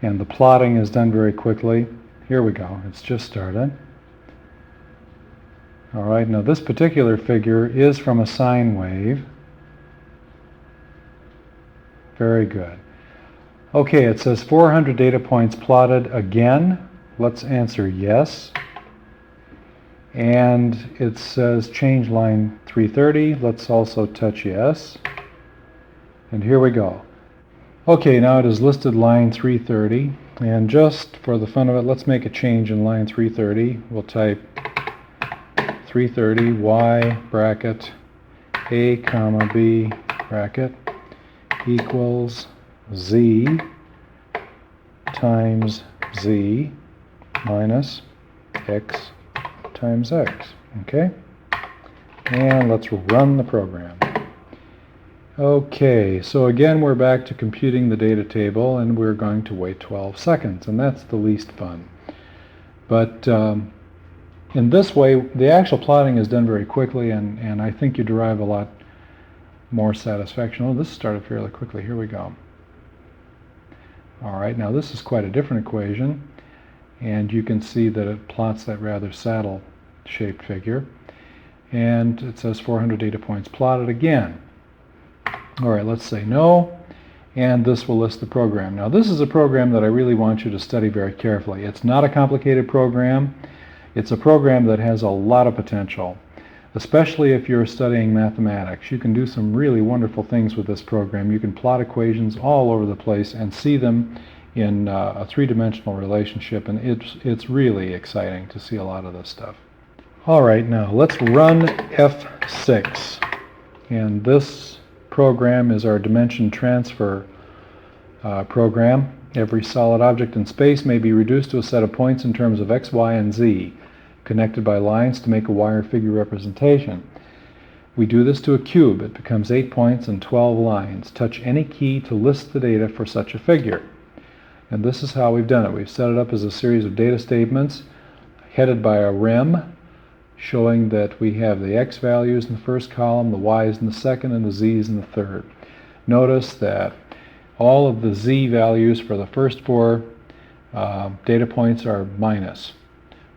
and the plotting is done very quickly. Here we go, it's just started. All right, now this particular figure is from a sine wave. Very good. Okay, it says 400 data points plotted again. Let's answer yes. And it says change line 330. Let's also touch yes. And here we go. Okay, now it is listed line 330. And just for the fun of it, let's make a change in line 330. We'll type 330 y bracket a comma b bracket equals z times z minus x times x. Okay? And let's run the program. Okay, so again we're back to computing the data table, and we're going to wait 12 seconds, and that's the least fun. But in this way, the actual plotting is done very quickly, and I think you derive a lot more satisfaction. Oh, this started fairly quickly. Here we go. All right, now this is quite a different equation, and you can see that it plots that rather saddle-shaped figure. And it says 400 data points plotted again. All right, let's say no, and this will list the program. Now this is a program that I really want you to study very carefully. It's not a complicated program. It's a program that has a lot of potential, especially if you're studying mathematics. You can do some really wonderful things with this program. You can plot equations all over the place and see them in a three-dimensional relationship, and it's really exciting to see a lot of this stuff. All right, now let's run F6, and this program is our dimension transfer program. Every solid object in space may be reduced to a set of points in terms of x, y, and z, connected by lines to make a wire figure representation. We do this to a cube. It becomes 8 points and 12 lines. Touch any key to list the data for such a figure. And this is how we've done it. We've set it up as a series of data statements headed by a rem, showing that we have the x values in the first column, the y's in the second, and the z's in the third. Notice that all of the z values for the first four data points are minus.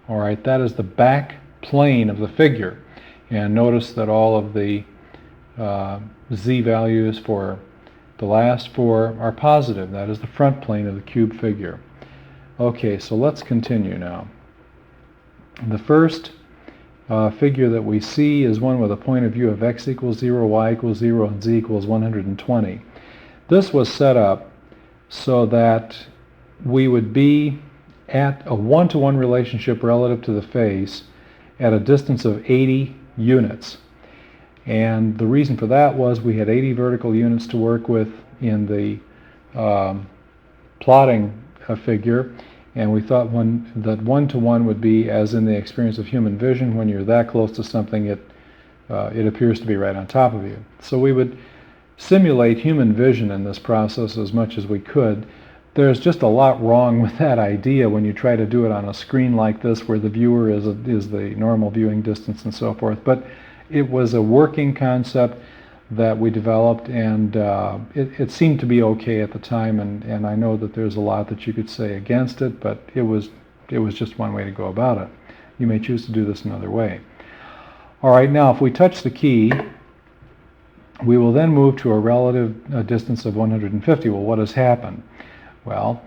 All right, that is the back plane of the figure. And notice that all of the z values for the last four are positive. That is the front plane of the cube figure. Okay, so let's continue now. The first figure that we see is one with a point of view of x equals 0, y equals 0, and z equals 120. This was set up so that we would be at a one-to-one relationship relative to the face at a distance of 80 units. And the reason for that was we had 80 vertical units to work with in the plotting figure, and we thought that one-to-one would be, as in the experience of human vision, when you're that close to something it appears to be right on top of you. So we would simulate human vision in this process as much as we could. There's just a lot wrong with that idea when you try to do it on a screen like this where the viewer is the normal viewing distance and so forth. But it was a working concept that we developed, and it seemed to be okay at the time, and I know that there's a lot that you could say against it, but it was just one way to go about it. You may choose to do this another way. All right, now if we touch the key, we will then move to a relative distance of 150. Well, what has happened? Well,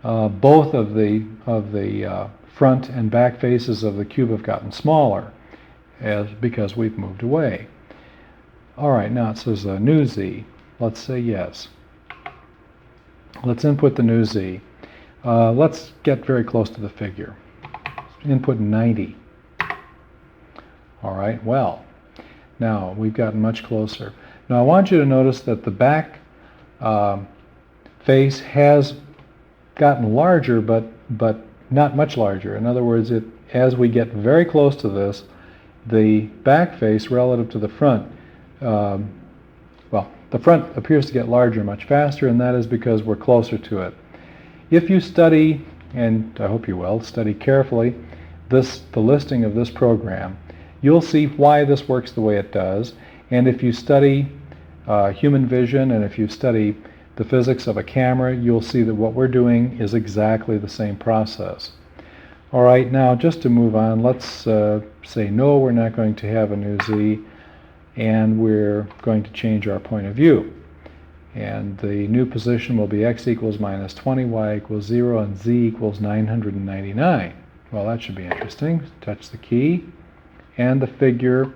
both of the front and back faces of the cube have gotten smaller because we've moved away. All right, now it says new z. Let's say yes. Let's input the new z. Let's get very close to the figure. Input 90. All right, well, now we've gotten much closer. Now I want you to notice that the back face has gotten larger, but not much larger. In other words, as we get very close to this, the back face relative to the front, well, the front appears to get larger much faster, and that is because we're closer to it. If you study, and I hope you will, study carefully the listing of this program, you'll see why this works the way it does. And if you study human vision, and if you study the physics of a camera, you'll see that what we're doing is exactly the same process. All right, now just to move on, let's say no, we're not going to have a new z, and we're going to change our point of view. And the new position will be x equals minus 20, y equals 0, and z equals 999. Well, that should be interesting. Touch the key, and the figure,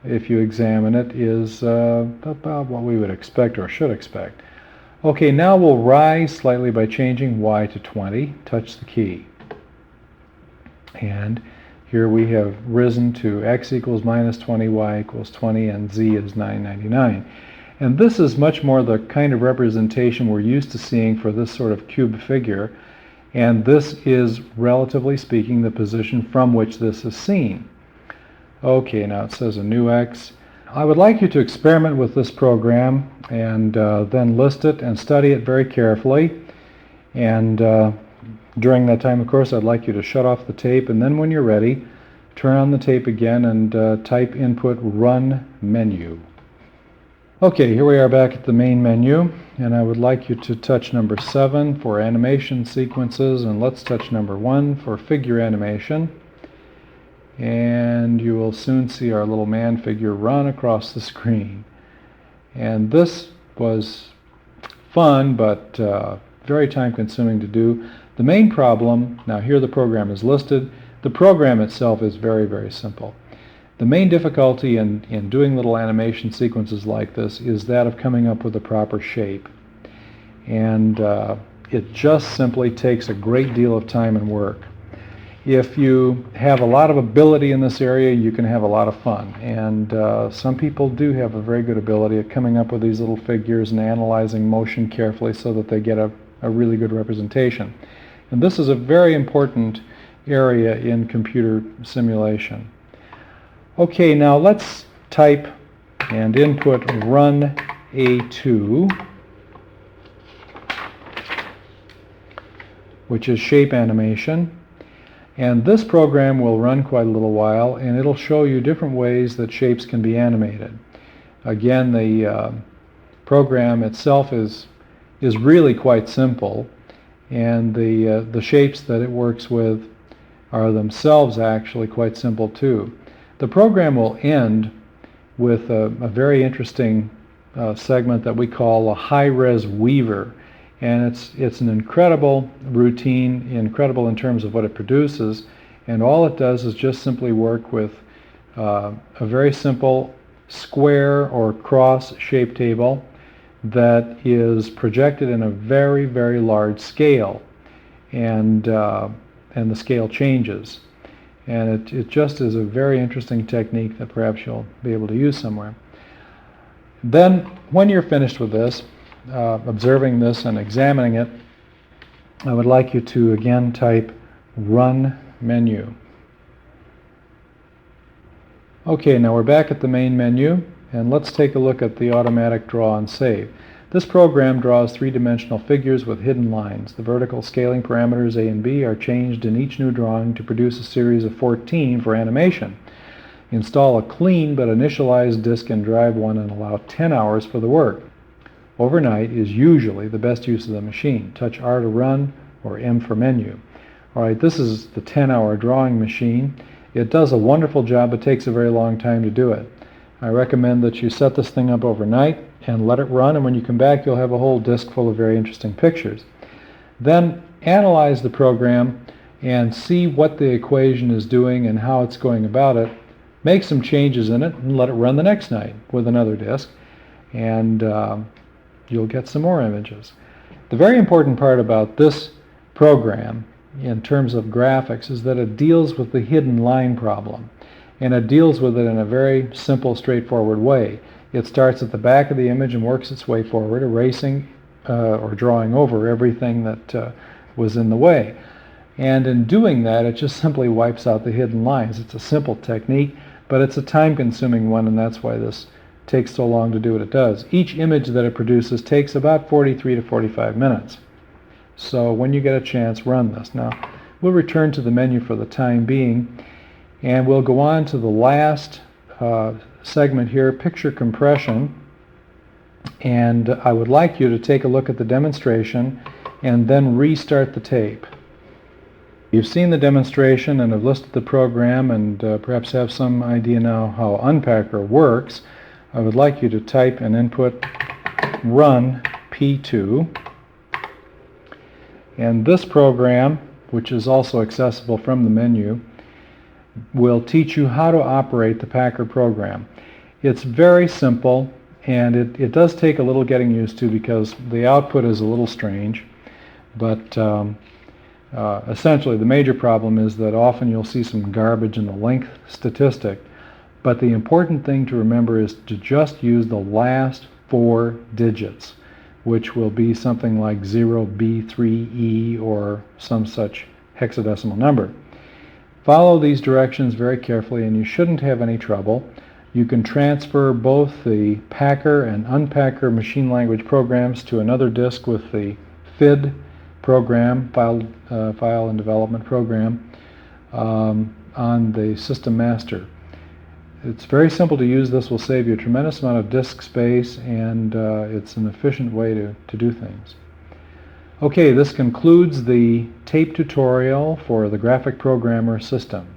if you examine it, is about what we would expect or should expect. Okay, now we'll rise slightly by changing y to 20. Touch the key. And here we have risen to x equals minus 20, y equals 20, and z is 999. And this is much more the kind of representation we're used to seeing for this sort of cube figure. And this is, relatively speaking, the position from which this is seen. Okay, now it says a new x. I would like you to experiment with this program and then list it and study it very carefully. And during that time, of course, I'd like you to shut off the tape, and then when you're ready, turn on the tape again and type input run menu. Okay, here we are back at the main menu, and I would like you to touch number 7 for animation sequences, and let's touch number 1 for figure animation. And you will soon see our little man figure run across the screen. And this was fun, but very time-consuming to do. The main problem, now here the program is listed, the program itself is very, very simple. The main difficulty in doing little animation sequences like this is that of coming up with a proper shape. And it just simply takes a great deal of time and work. If you have a lot of ability in this area, you can have a lot of fun. And some people do have a very good ability at coming up with these little figures and analyzing motion carefully so that they get a really good representation. And this is a very important area in computer simulation. Okay, now let's type and input run A2, which is shape animation. And this program will run quite a little while, and it'll show you different ways that shapes can be animated. Again, the program itself is really quite simple, and the shapes that it works with are themselves actually quite simple too. The program will end with a very interesting segment that we call a high-res weaver. And it's an incredible routine, incredible in terms of what it produces, and all it does is just simply work with a very simple square or cross shape table that is projected in a very, very large scale, and the scale changes. And it just is a very interesting technique that perhaps you'll be able to use somewhere. Then, when you're finished with this, observing this and examining it, I would like you to again type run menu. Okay, now we're back at the main menu, and let's take a look at the automatic draw and save. This program draws three-dimensional figures with hidden lines. The vertical scaling parameters A and B are changed in each new drawing to produce a series of 14 for animation. Install a clean but initialized disk in drive 1 and allow 10 hours for the work. Overnight is usually the best use of the machine. Touch R to run or M for menu. Alright, this is the 10-hour drawing machine. It does a wonderful job, but takes a very long time to do it. I recommend that you set this thing up overnight and let it run, and when you come back you'll have a whole disk full of very interesting pictures. Then analyze the program and see what the equation is doing and how it's going about it. Make some changes in it and let it run the next night with another disk, and you'll get some more images. The very important part about this program in terms of graphics is that it deals with the hidden line problem, and it deals with it in a very simple, straightforward way. It starts at the back of the image and works its way forward, erasing or drawing over everything that was in the way. And in doing that, it just simply wipes out the hidden lines. It's a simple technique, but it's a time-consuming one, and that's why this takes so long to do what it does. Each image that it produces takes about 43 to 45 minutes. So when you get a chance, run this. Now, we'll return to the menu for the time being, and we'll go on to the last segment here, picture compression. And I would like you to take a look at the demonstration and then restart the tape. You've seen the demonstration and have listed the program and perhaps have some idea now how Unpacker works. I would like you to type and input run P2. And this program, which is also accessible from the menu, will teach you how to operate the Packer program. It's very simple, and it does take a little getting used to because the output is a little strange, but essentially the major problem is that often you'll see some garbage in the length statistic, but the important thing to remember is to just use the last 4 digits, which will be something like 0B3E or some such hexadecimal number. Follow these directions very carefully and you shouldn't have any trouble. You can transfer both the Packer and Unpacker machine language programs to another disk with the FID program, file and development program, on the system master. It's very simple to use. This will save you a tremendous amount of disk space, and it's an efficient way to do things. Okay, this concludes the tape tutorial for the Graphic Programmer system.